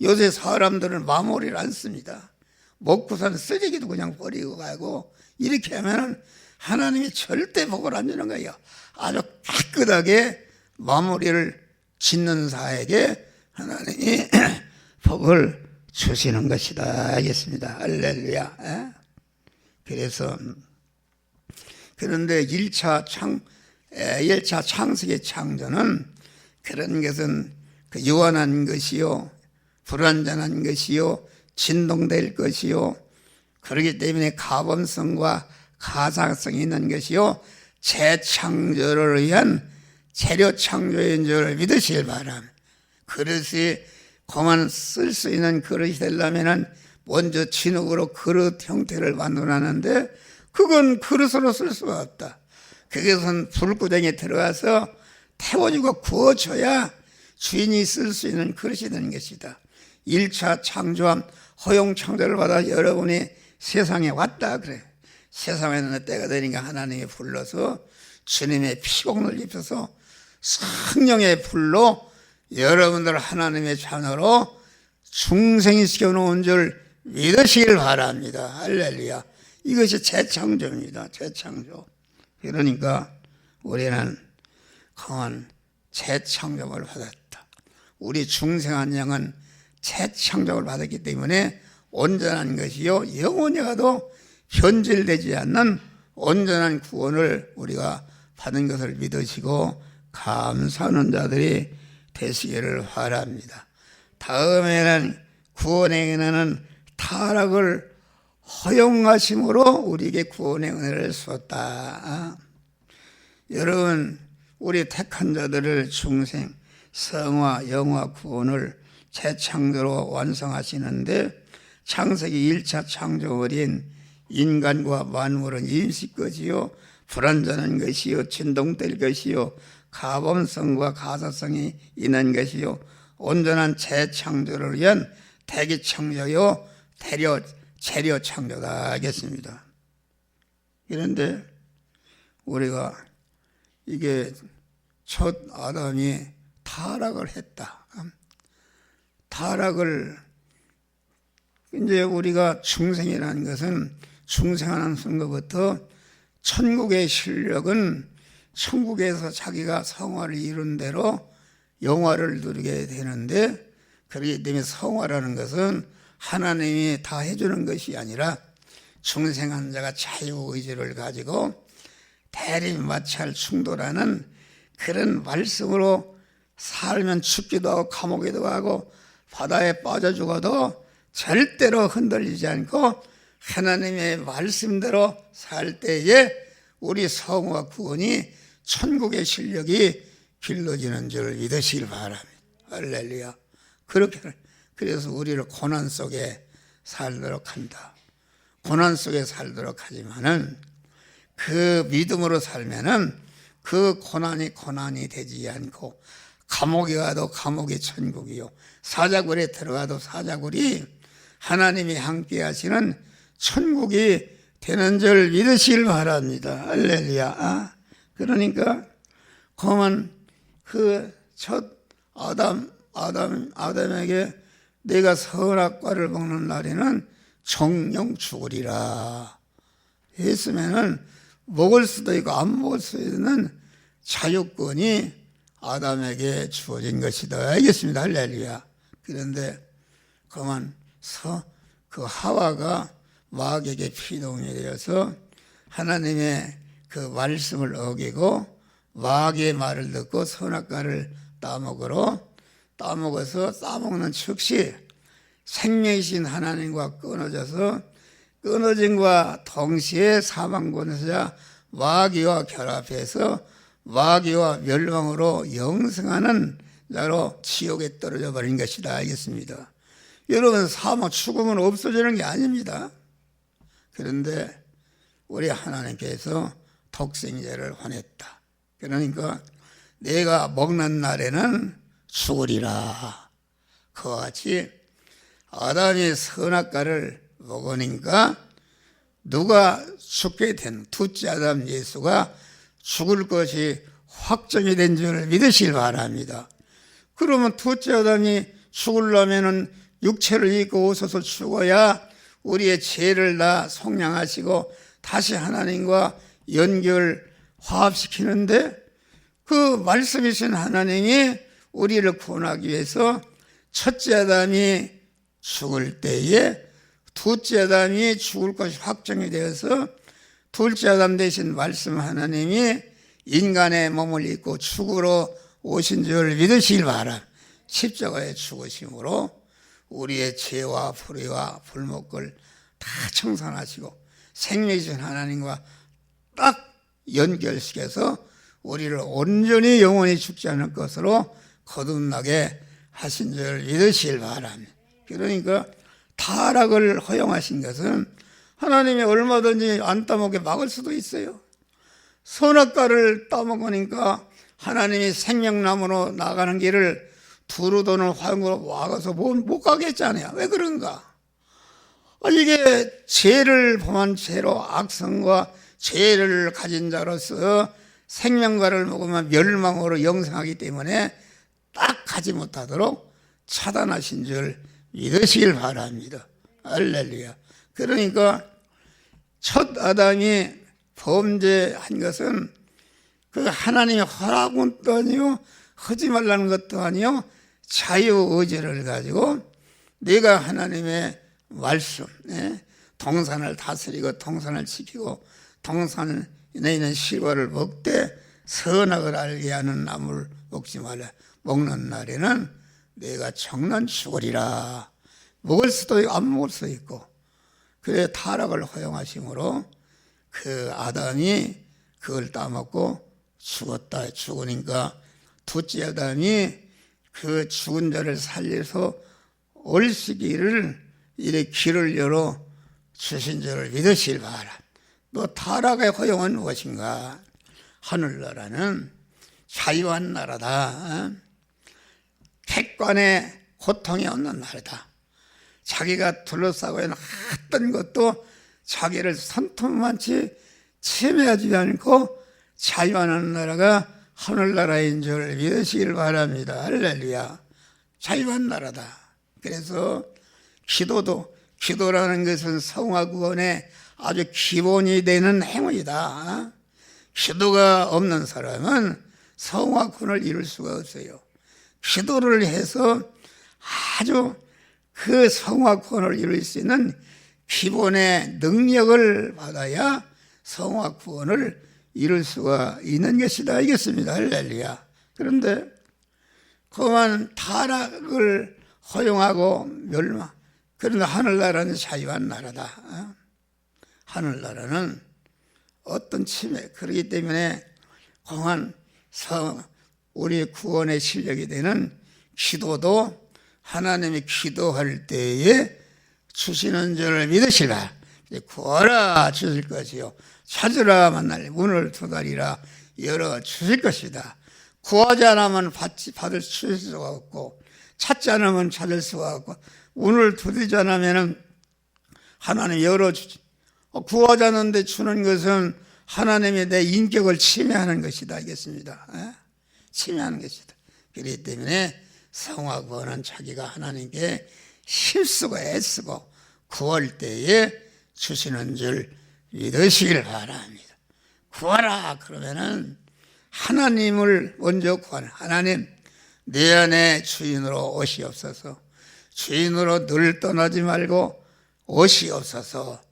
요새 사람들은 마무리를 안 씁니다. 먹고 사는 쓰레기도 그냥 버리고 가고 이렇게 하면 하나님이 절대 복을 안 주는 거예요. 아주 깨끗하게 마무리를 짓는 자에게 하나님이 복을 주시는 것이다 알겠습니다. 할렐루야. 그런데 1차 창세기 창조는 그런 것은 그 유한한 것이요, 불완전한 것이요, 진동될 것이요, 그렇기 때문에 가범성과 가상성이 있는 것이요, 재창조를 위한 재료 창조인 줄 믿으시길 바랍니다. 그릇이 그만 쓸 수 있는 그릇이 되려면 먼저 진흙으로 그릇 형태를 만들어놨는데 그건 그릇으로 쓸 수가 없다. 그것은 불구덩이에 들어가서 태워주고 구워줘야 주인이 쓸 수 있는 그릇이 되는 것이다. 1차 창조함 허용 창조를 받아 여러분이 세상에 왔다 그래. 세상에는 때가 되니까 하나님이 불러서 주님의 피공을 입혀서 성령의 불로 여러분들 하나님의 자녀로 중생시켜 놓은 줄 믿으시길 바랍니다. 할렐루야. 이것이 재창조입니다. 재창조. 그러니까 우리는 강한 재창조를 받았다. 우리 중생한 영은 재창조를 받았기 때문에 온전한 것이요 영원히 가도 변질되지 않는 온전한 구원을 우리가 받은 것을 믿으시고 감사하는 자들이 되시기를 바랍니다. 다음에는 구원의 은혜는 타락을 허용하심으로 우리에게 구원의 은혜를 쏟다. 여러분, 우리 택한 자들을 중생, 성화, 영화, 구원을 재창조로 완성하시는데 창세기 1차 창조월인 인간과 만물은 임시거지요 불완전한 것이요 진동될 것이요 가범성과 가사성이 있는 것이요 온전한 재창조를 위한 대기창조요 재료 창조다 하겠습니다. 그런데 우리가 이게 첫 아담이 타락을 했다. 타락을 이제 우리가 중생이라는 것은 중생하는 순간부터 천국의 실력은 천국에서 자기가 성화를 이룬 대로 영화를 누리게 되는데 그렇기 때문에 성화라는 것은 하나님이 다 해주는 것이 아니라 중생한 자가 자유의지를 가지고 대립마찰 충돌하는 그런 말씀으로 살면 죽기도 하고 감옥에도 가고 바다에 빠져 죽어도 절대로 흔들리지 않고 하나님의 말씀대로 살 때에 우리 성화 구원이 천국의 실력이 길러지는 줄 믿으시길 바랍니다. 할렐루야. 그렇게 그래서 우리를 고난 속에 살도록 한다. 고난 속에 살도록 하지만은 그 믿음으로 살면은 그 고난이 되지 않고 감옥에 가도 감옥이 천국이요 사자굴에 들어가도 사자굴이 하나님이 함께 하시는 천국이 되는 줄 믿으시길 바랍니다. 할렐루야. 그러니까 그만 그 첫 아담에게 내가 선악과를 먹는 날에는 정령 죽으리라 했으면은 먹을 수도 있고 안 먹을 수 있는 자유권이 아담에게 주어진 것이다. 알겠습니다. 할렐루야. 그런데 그만 그 하와가 마귀에게 피동이 되어서 하나님의 그 말씀을 어기고 마귀의 말을 듣고 선악과를 따먹어서 따먹는 즉시 생명이신 하나님과 끊어짐과 동시에 사망권세자 마귀와 결합해서 마귀와 멸망으로 영생하는 자로 지옥에 떨어져 버린 것이다. 알겠습니다. 여러분, 사망 죽음은 없어지는 게 아닙니다. 그런데 우리 하나님께서 독생자를 환했다. 그러니까 내가 먹는 날에는 죽으리라. 그와 같이 아담이 선악과를 먹으니까 누가 죽게 된 둘째 아담 예수가 죽을 것이 확정이 된 줄 믿으시길 바랍니다. 그러면 둘째 아담이 죽으려면은 육체를 입고 오셔서 죽어야 우리의 죄를 다 속량하시고 다시 하나님과 화합시키는데 그 말씀이신 하나님이 우리를 구원하기 위해서 첫째 아담이 죽을 때에 둘째 아담이 죽을 것이 확정이 되어서 둘째 아담 대신 말씀 하나님이 인간의 몸을 입고 죽으러 오신 줄 믿으시길 바랍니다. 십자가에 죽으심으로 우리의 죄와 불의와 불목을 다 청산하시고 생명이신 하나님과 딱 연결시켜서 우리를 온전히 영원히 죽지 않을 것으로 거듭나게 하신 줄 믿으시길 바랍니다. 그러니까 타락을 허용하신 것은 하나님이 얼마든지 안 따먹게 막을 수도 있어요. 선악과를 따먹으니까 하나님이 생명나무로 나가는 길을 두루도는 화용으로 와가서 못 가겠잖아요. 왜 그런가? 이게 죄를 범한 죄로 악성과 죄를 가진 자로서 생명과를 먹으면 멸망으로 영생하기 때문에 딱 가지 못하도록 차단하신 줄 믿으시길 바랍니다. 할렐루야. 그러니까 첫 아담이 범죄한 것은 그 하나님의 허락도 아니요 하지 말라는 것도 아니요 자유의지를 가지고 내가 하나님의 말씀, 동산을 다스리고 동산을 지키고 동산에 있는 실과를 먹되 선악을 알게 하는 나무를 먹지 말라. 먹는 날에는 내가 정난 죽으리라. 먹을 수도 있고 안 먹을 수도 있고. 그래 타락을 허용하심으로 그 아담이 그걸 따먹고 죽었다. 죽으니까 둘째 아담이 그 죽은 자를 살려서 올시기를 이래 길을 열어 주신 줄을 믿으시길 바라. 또 타락의 허용은 무엇인가? 하늘나라는 자유한 나라다. 객관의 고통이 없는 나라다. 자기가 둘러싸고 있는 어떤 것도 자기를 손톱만치 침해하지 않고 자유하는 나라가 하늘나라인 줄 믿으시길 바랍니다. 할렐루야. 자유한 나라다. 그래서 기도라는 것은 성화 구원의 아주 기본이 되는 행위다. 기도가 없는 사람은 성화 구원을 이룰 수가 없어요. 기도를 해서 아주 그 성화 구원을 이룰 수 있는 기본의 능력을 받아야 성화 구원을 이룰 수가 있는 것이다. 알겠습니다. 할렐루야. 그런데 그만 타락을 허용하고 멸망. 그런데 하늘나라는 자유한 나라다. 하늘나라는 어떤 침해. 그렇기 때문에 공한 우리 구원의 실력이 되는 기도도 하나님이 기도할 때에 주시는 줄을 믿으시라. 구하라 주실 것이요 찾으라 만날 문을 두드리라 열어 주실 것이다. 구하지 않으면 받을 수가 없고 찾지 않으면 찾을 수가 없고 문을 두드리지 않으면 하나님 열어주지. 구하지 않는데 주는 것은 하나님의 내 인격을 침해하는 것이다. 알겠습니다. 침해하는 것이다. 그렇기 때문에 성화 구원은 자기가 하나님께 힘쓰고 애쓰고 구할 때에 주시는 줄 믿으시길 바랍니다. 구하라 그러면은 하나님을 먼저 구하는 하나님 내 안에 주인으로 오시옵소서. 주인으로 늘 떠나지 말고 오시옵소서.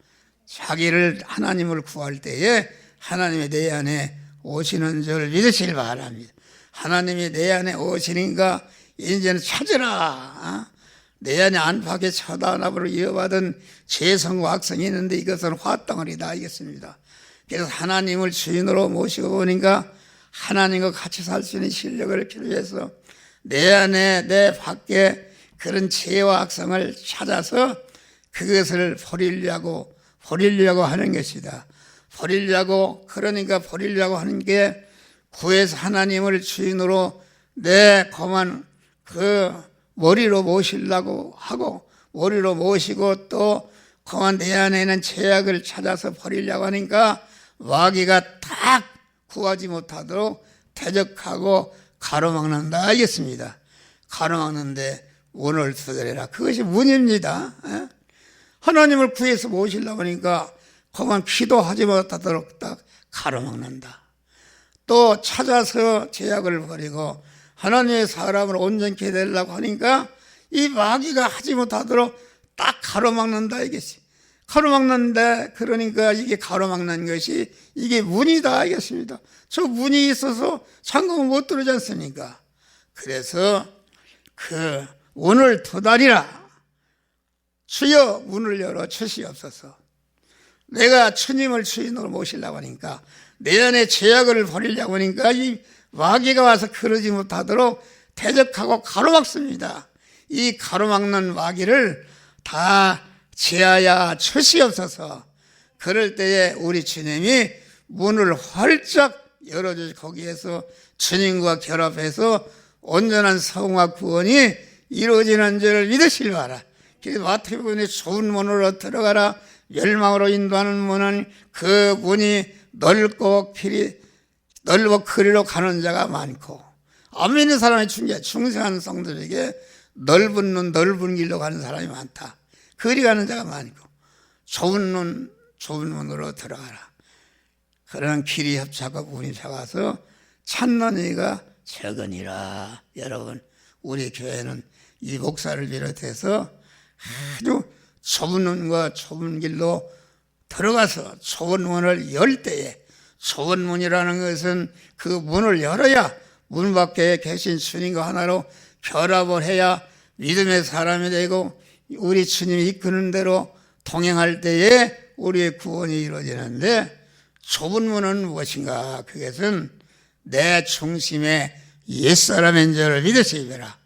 자기를 하나님을 구할 때에 하나님이 내 안에 오시는 줄 믿으시길 바랍니다. 하나님이 내 안에 오시니까 이제는 찾으라. 내 안에 안팎에 처단함으로 이어받은 죄성과 악성이 있는데 이것은 화덩어리다. 알겠습니다. 그래서 하나님을 주인으로 모시고 보니까 하나님과 같이 살 수 있는 실력을 필요해서 내 안에 내 밖에 그런 죄와 악성을 찾아서 그것을 버리려고 하는 것이다. 그러니까 버리려고 하는 게 구해서 하나님을 주인으로 내 거만 그 머리로 모시려고 하고 머리로 모시고 또 거만 내 안에 있는 죄악을 찾아서 버리려고 하니까 마귀가 딱 구하지 못하도록 대적하고 가로막는다. 알겠습니다. 가로막는데 문을 두드려라. 그것이 문입니다. 하나님을 구해서 모시려고 하니까 그만 기도하지 못하도록 딱 가로막는다. 또 찾아서 죄악을 버리고 하나님의 사람을 온전케 되려고 하니까 이 마귀가 하지 못하도록 딱 가로막는다. 이것이 가로막는데 그러니까 이게 가로막는 것이 이게 문이다. 알겠습니다. 저 문이 있어서 잠그면 못 들어오지 않습니까? 그래서 그 문을 두드리라. 주여 문을 열어 주시옵소서. 내가 주님을 주인으로 모시려고 하니까 내 안에 죄악을 버리려고 하니까 이 마귀가 와서 그러지 못하도록 대적하고 가로막습니다. 이 가로막는 마귀를 다 제하여 주시옵소서. 그럴 때에 우리 주님이 문을 활짝 열어주시 거기에서 주님과 결합해서 온전한 성화 구원이 이루어지는 줄을 믿으시기 바라. 그래서 마태복음에 좋은 문으로 들어가라. 멸망으로 인도하는 문은 그 문이 넓고 그리로 가는 자가 많고, 안 믿는 사람이 중생한 성도에게 넓은 눈, 넓은 길로 가는 사람이 많다. 그리 가는 자가 많고, 좁은 문으로 들어가라. 그런 길이 협착하고 문이 작아서 찾는 이가 적으니라. 여러분, 우리 교회는 이 목사를 비롯해서 아주 좁은 문과 좁은 길로 들어가서 좁은 문을 열 때에, 좁은 문이라는 것은 그 문을 열어야 문 밖에 계신 주님과 하나로 결합을 해야 믿음의 사람이 되고 우리 주님이 이끄는 대로 동행할 때에 우리의 구원이 이루어지는데, 좁은 문은 무엇인가? 그것은 내 중심에 옛사람인 줄을 믿으시기 바라.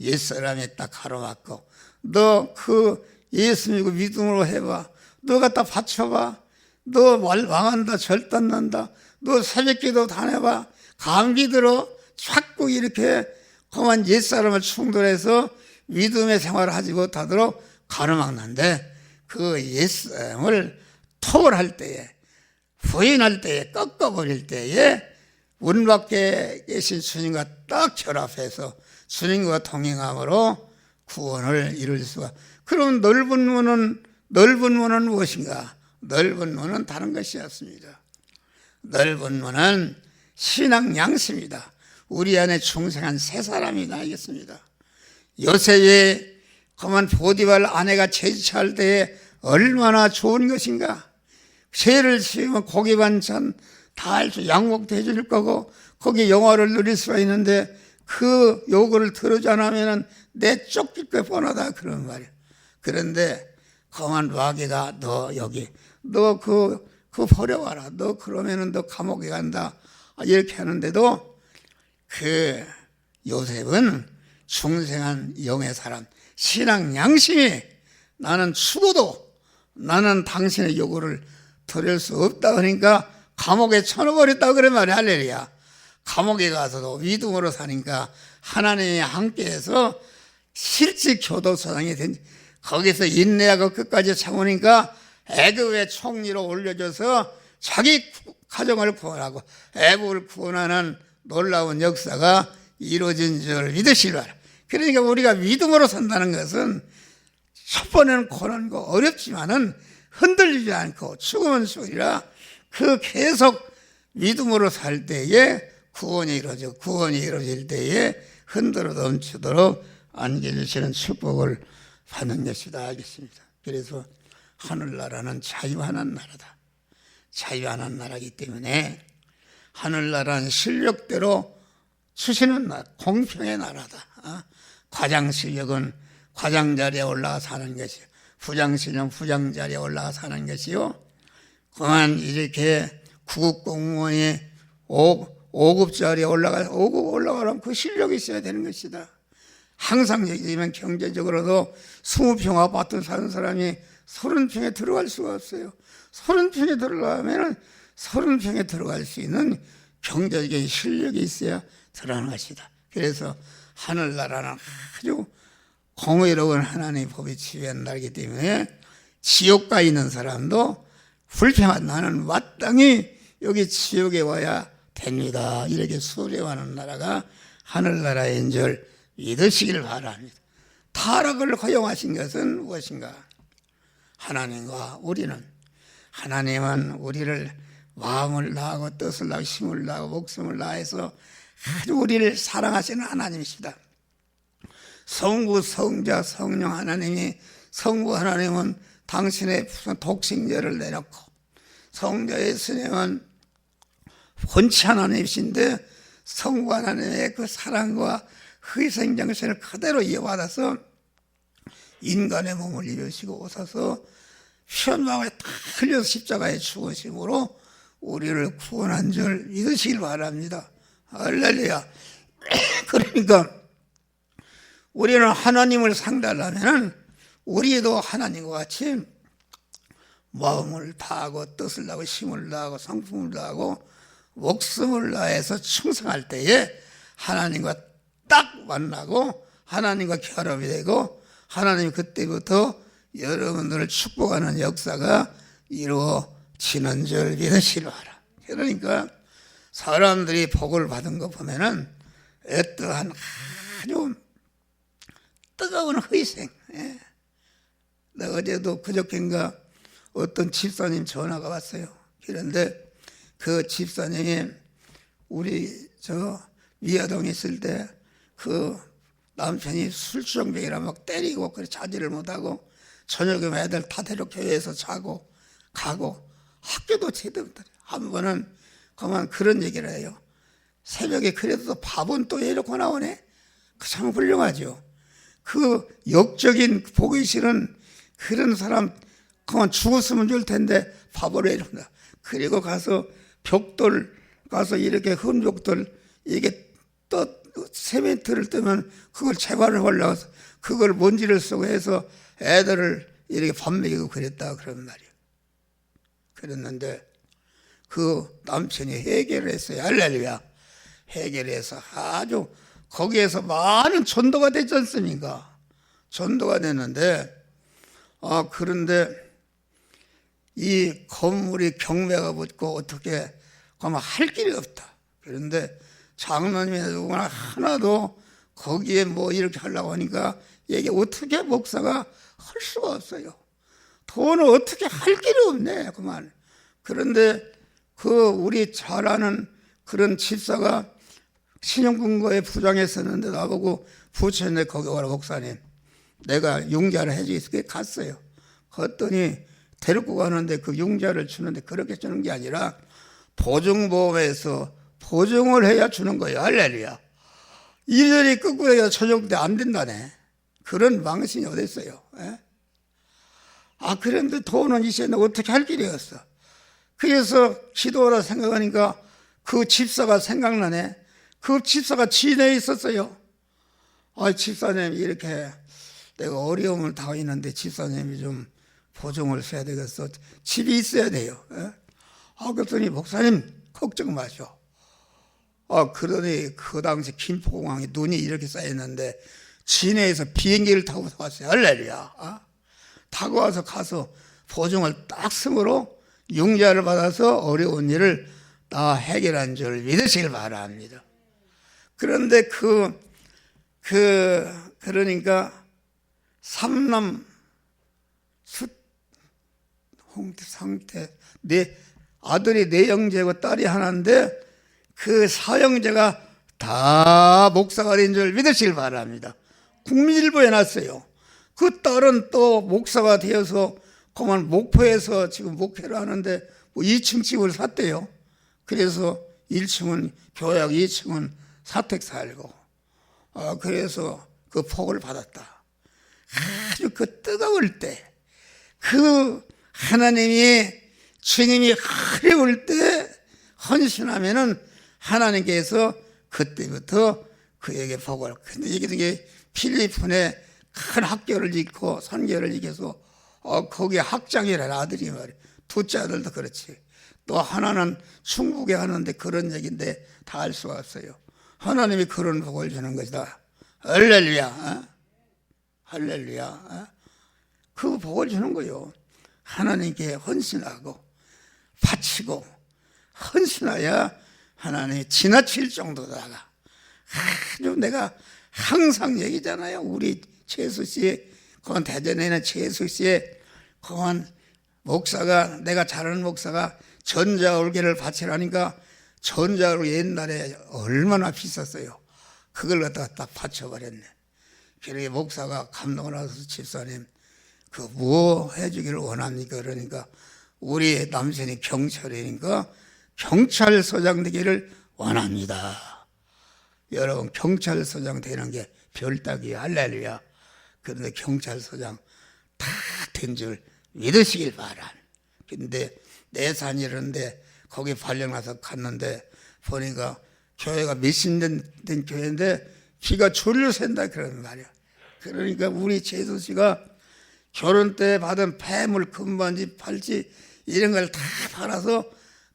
옛사람이 딱 가로막고, 너 그 예수 믿고 믿음으로 해봐. 너 갖다 바쳐봐. 너 망한다, 절단난다. 너 새벽기도 다녀봐. 감기 들어. 자꾸 이렇게 그만 옛사람을 충돌해서 믿음의 생활을 하지 못하도록 가로막는데, 그 옛사람을 토벌할 때에, 부인할 때에, 꺾어버릴 때에 문 밖에 계신 주님과 딱 결합해서 주님과 동행함으로 구원을 이룰 수가. 그럼 넓은 문은 무엇인가? 넓은 문은 다른 것이 없습니다. 넓은 문은 신앙 양심이다. 우리 안에 중생한 새 사람이 나겠습니다. 요셉의 그만 보디발 아내가 제지할 때에 얼마나 좋은 것인가. 죄를 지으면 고기 반찬 다 양복도 해줄 거고 거기 영화를 누릴 수가 있는데, 그 요구를 들어주지 않으면 내 쫓길 거 뻔하다 그런 말이야. 그런데 그만 마귀가 너 여기 너 그 버려와라. 너 그러면은 너 감옥에 간다. 이렇게 하는데도 그 요셉은 중생한 영의 사람, 신앙 양심이 나는 죽어도 나는 당신의 요구를 들을 수 없다. 그러니까 감옥에 쳐넣어버렸다 그런 말이야. 할렐루야. 감옥에 가서도 믿음으로 사니까 하나님이 함께해서 실제 교도소장이 된, 거기서 인내하고 끝까지 참으니까 애굽의 총리로 올려줘서 자기 가정을 구원하고 애굽을 구원하는 놀라운 역사가 이루어진 줄 믿으시기 바랍니다. 그러니까 우리가 믿음으로 산다는 것은 첫 번에는 고난고 어렵지만은 흔들리지 않고 죽으면 죽으리라. 그 계속 믿음으로 살 때에 구원이 이루어질 때에 흔들어 넘치도록 안겨주시는 축복을 받는 것이다 하겠습니다. 그래서 하늘나라는 자유하는 나라다. 자유하는 나라이기 때문에 하늘나라는 실력대로 주시는 나라, 공평의 나라다. 과장 실력은 과장 자리에 올라가 사는 것이요, 부장 실력은 부장 자리에 올라가 사는 것이요, 그만 이렇게 구급 공무원이 5급 자리에 5급 올라가려면 그 실력이 있어야 되는 것이다. 항상 얘기하면 경제적으로도 20평 아파트 사는 사람이 30평에 들어갈 수가 없어요. 30평에 들어가면 30평에 들어갈 수 있는 경제적인 실력이 있어야 들어가는 것이다. 그래서 하늘나라는 아주 공의로운 하나님의 법이 지배하는 나라이기 때문에 지옥가 있는 사람도 불평한 나는 마땅히 여기 지옥에 와야 됩니다. 이렇게 수려하는 나라가 하늘나라인 줄 믿으시길 바랍니다. 타락을 허용하신 것은 무엇인가? 하나님과 우리는, 하나님은 우리를 마음을 다하고 뜻을 다하고 힘을 다하고 목숨을 다해서 아주 우리를 사랑하시는 하나님이시다. 성부, 성자, 성령 하나님이, 성부 하나님은 당신의 독생자를 내놓고, 성자 예수님은 본체 하나님이신데 성부 하나님의 그 사랑과 희생 정신을 그대로 이어받아서 인간의 몸을 입으시고 오셔서 피언방울에 다 흘려서 십자가에 죽으심으로 우리를 구원한 줄 믿으시길 바랍니다. 할렐루야. 그러니까 우리는 하나님을 상달하면 우리도 하나님과 같이 마음을 다하고 뜻을 다하고 힘을 다하고 성품을 다하고 목숨을 다해서 충성할 때에 하나님과 딱 만나고 하나님과 결합이 되고 하나님이 그때부터 여러분들을 축복하는 역사가 이루어지는 줄 믿으시기 바라. 그러니까 사람들이 복을 받은 거 보면은 어떠한 아주 뜨거운 희생. 내가 어제도 그저께인가 어떤 집사님 전화가 왔어요. 그런데 그 집사님이 우리 미아동에 있을 때 그 남편이 술주정뱅이라 막 때리고 그래 자지를 못하고 저녁에 애들 다 데려 교회에서 자고 가고 학교도 제대로 한 번은 그만 그런 얘기를 해요. 새벽에 그래도 밥은 또 이렇게 나오네. 그 참 훌륭하죠. 그 역적인 보기 싫은 그런 사람 그만 죽었으면 좋을 텐데 밥을 해준다. 그리고 가서 벽돌 가서 이렇게 큰 벽돌 이게 또 세멘트를 뜨면 그걸 재활을 하려고 그걸 먼지를 쓰고 해서 애들을 이렇게 밥 먹이고 그랬다 그런 말이에요. 그랬는데 그 남편이 해결을 했어요. 할렐루야. 해결해서 아주 거기에서 많은 전도가 되지 않습니까? 전도가 됐는데 그런데 이 건물이 경매가 붙고 어떻게 가면 할 길이 없다. 그런데 장로님이나 누구나 하나도 거기에 뭐 이렇게 하려고 하니까 이게 어떻게 목사가 할 수가 없어요. 돈을 어떻게 할 길이 없네 그만. 그런데 그 우리 잘 아는 그런 집사가 신용금고에 부장했었는데 나보고 부처님 거기 와라 목사님 내가 융자를 해주겠어. 갔어요. 갔더니 데리고 가는데 그 융자를 주는데 그렇게 주는 게 아니라 보증보험에서 보증을 해야 주는 거예요. 할렐루야. 이전이 끝고 해야 저녁 때 안 된다네. 그런 망신이 어디 있어요. 그런데 돈은 있었는데 어떻게 할 길이 없어. 그래서 기도하라 생각하니까 그 집사가 생각나네. 그 집사가 진해에 있었어요. 집사님 이렇게 내가 어려움을 당하고 있는데 집사님이 좀 보증을 써야 되겠어. 집이 있어야 돼요. 그랬더니 목사님 걱정 마셔. 그러더니 그 당시 김포공항에 눈이 이렇게 쌓였는데 진해에서 비행기를 타고 왔어요. 할렐루야. 타고 와서 가서 보증을 딱 쓰므로 융자를 받아서 어려운 일을 다 해결한 줄 믿으시길 바랍니다. 그런데 그러니까 삼남 홍태 상태 네 아들이 네 형제고 딸이 하나인데 그 사형제가 다 목사가 된 줄 믿으시길 바랍니다. 국민일보에 났어요. 그 딸은 또 목사가 되어서 그만 목포에서 지금 목회를 하는데 2층 집을 샀대요. 그래서 1층은 교약, 2층은 사택 살고 그래서 그 복을 받았다. 아주 그 뜨거울 때 그 하나님이 주님이 어려울 때 헌신하면은 하나님께서 그때부터 그에게 복을. 근데 이게 필리핀에 큰 학교를 짓고 선교를 지켜서 거기 학장이라는 아들이 말이에요. 둘째 아들도 그렇지. 또 하나는 중국에 하는데 그런 얘기인데 다 알 수가 없어요. 하나님이 그런 복을 주는 것이다. 할렐루야. 할렐루야. 그 복을 주는 거요. 하나님께 헌신하고 바치고 헌신하여 하나님이 지나칠 정도다가 아주 내가 항상 얘기잖아요. 우리 최수 씨, 그건 대전에 있는 최수 씨의 그건 목사가 내가 잘 아는 목사가 전자올개를 바치라니까 전자올개 옛날에 얼마나 비쌌어요. 그걸 갖다가 딱 바쳐버렸네. 그러게 목사가 감동을 하셔서 집사님 그 뭐 해주기를 원합니까? 그러니까 우리 남편이 경찰이니까 경찰서장 되기를 원합니다. 여러분 경찰서장 되는 게 별따기야. 할렐루야. 그런데 경찰서장 다 된 줄 믿으시길 바란. 근데 내산 이런데 거기 발령나서 갔는데 보니까 교회가 몇십 년 된 교회인데 기가 줄을 샌다 그러는 말이야. 그러니까 우리 재수 씨가 결혼 때 받은 폐물, 금반지, 팔찌 이런 걸 다 팔아서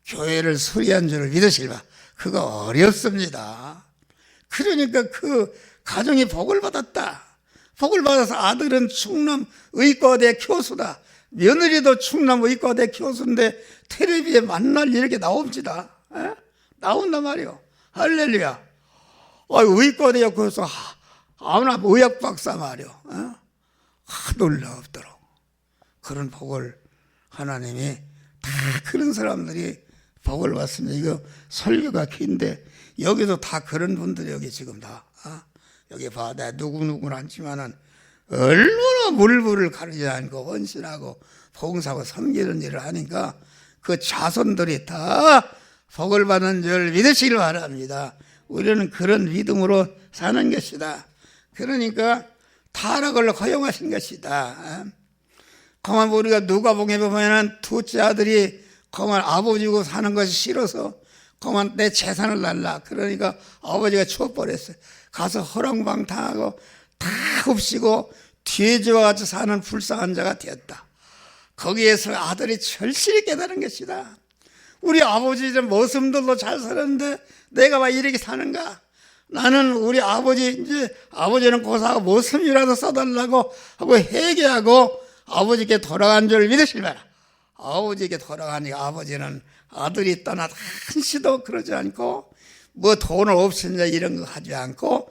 교회를 수리한 줄을 믿으실 바. 그거 어렵습니다. 그러니까 그 가정이 복을 받았다. 복을 받아서 아들은 충남 의과대 교수다. 며느리도 충남 의과대 교수인데 텔레비에 만날 이렇게 나옵니다. 에? 나온단 말이요. 할렐루야. 의과대 교수 아무나 의학 박사 말이요. 놀랍도록 그런 복을 하나님이 다 그런 사람들이 복을 받습니다. 이거 설교가 긴데 여기도 다 그런 분들이 여기 지금 다 여기 봐. 내가 누구누구는 않지만은 얼마나 물불을 가리지 않고 헌신하고 봉사하고 섬기는 일을 하니까 그 자손들이 다 복을 받는 줄 믿으시길 바랍니다. 우리는 그런 믿음으로 사는 것이다. 그러니까 타락을 허용하신 것이다. 그만 우리가 누가복음에 보면은 둘째 아들이 그만 아버지고 사는 것이 싫어서 그만 내 재산을 달라. 그러니까 아버지가 쳐버렸어요. 가서 허랑방탕하고 다 흡시고 돼지와 같이 사는 불쌍한 자가 되었다. 거기에서 아들이 절실히 깨달은 것이다. 우리 아버지는 모습들도 잘 살았는데 내가 왜 이렇게 사는가? 나는 우리 아버지는 고사하고 모습이라도 써달라고 하고 회개하고 아버지께 돌아간 줄 믿으실 바라. 아버지께 돌아가니까 아버지는 아들이 떠나 한시도 그러지 않고 뭐 돈을 없었냐 이런 거 하지 않고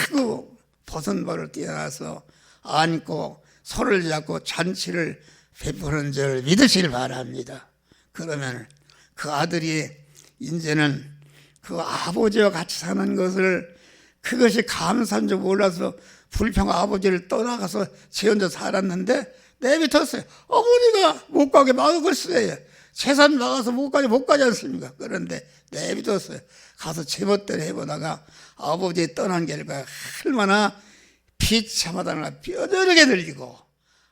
그 보선발을 뛰어나서 안고 손을 잡고 잔치를 베푸는 줄 믿으시길 바랍니다. 그러면 그 아들이 이제는 그 아버지와 같이 사는 것을 그것이 감사한 줄 몰라서 불평 아버지를 떠나가서 지 혼자 살았는데 내비뒀어요. 어머니가 못 가게 막았어요. 재산 나가서 못 가지 않습니까? 그런데 내비뒀어요. 가서 제멋대로 해보다가 아버지 떠난 결과 얼마나 비참하다는 뼈저리게 들리고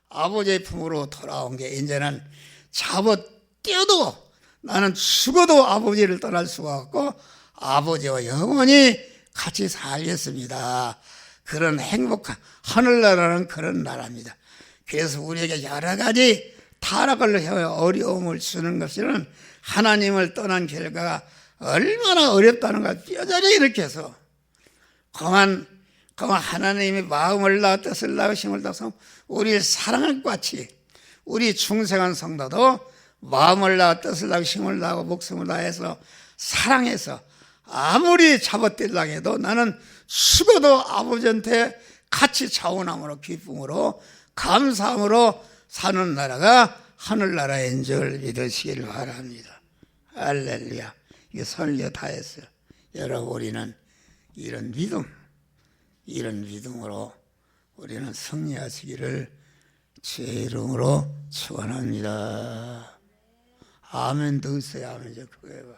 아버지의 품으로 돌아온 게 이제는 잡아 뛰어도 나는 죽어도 아버지를 떠날 수가 없고 아버지와 영원히 같이 살겠습니다. 그런 행복한 하늘나라는 그런 나라입니다. 그래서 우리에게 여러 가지 타락을 해야 어려움을 주는 것은 하나님을 떠난 결과가 얼마나 어렵다는 걸 뼈저리 일으켜서 그만 하나님의 마음을 다하고 뜻을 다하고 힘을 다해서 우리를 사랑할 것 같이 우리 중생한 성도도 마음을 다하고 뜻을 다하고 힘을 다하고 목숨을 다해서 사랑해서 아무리 잡아떼려고 해도 나는 죽어도 아버지한테 같이 자원함으로 기쁨으로 감사함으로 사는 나라가 하늘나라인 줄 믿으시길 바랍니다. 할렐루야. 이게 설교 다 했어요. 여러분 우리는 이런 믿음으로 우리는 승리하시기를 주의 이름으로 축원합니다. 아멘 더 있어요. 아멘 좀 크게 해봐.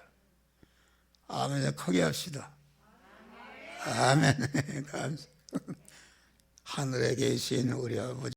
아멘 좀 크게 합시다. 아멘. 감사. 하늘에 계신 우리 아버지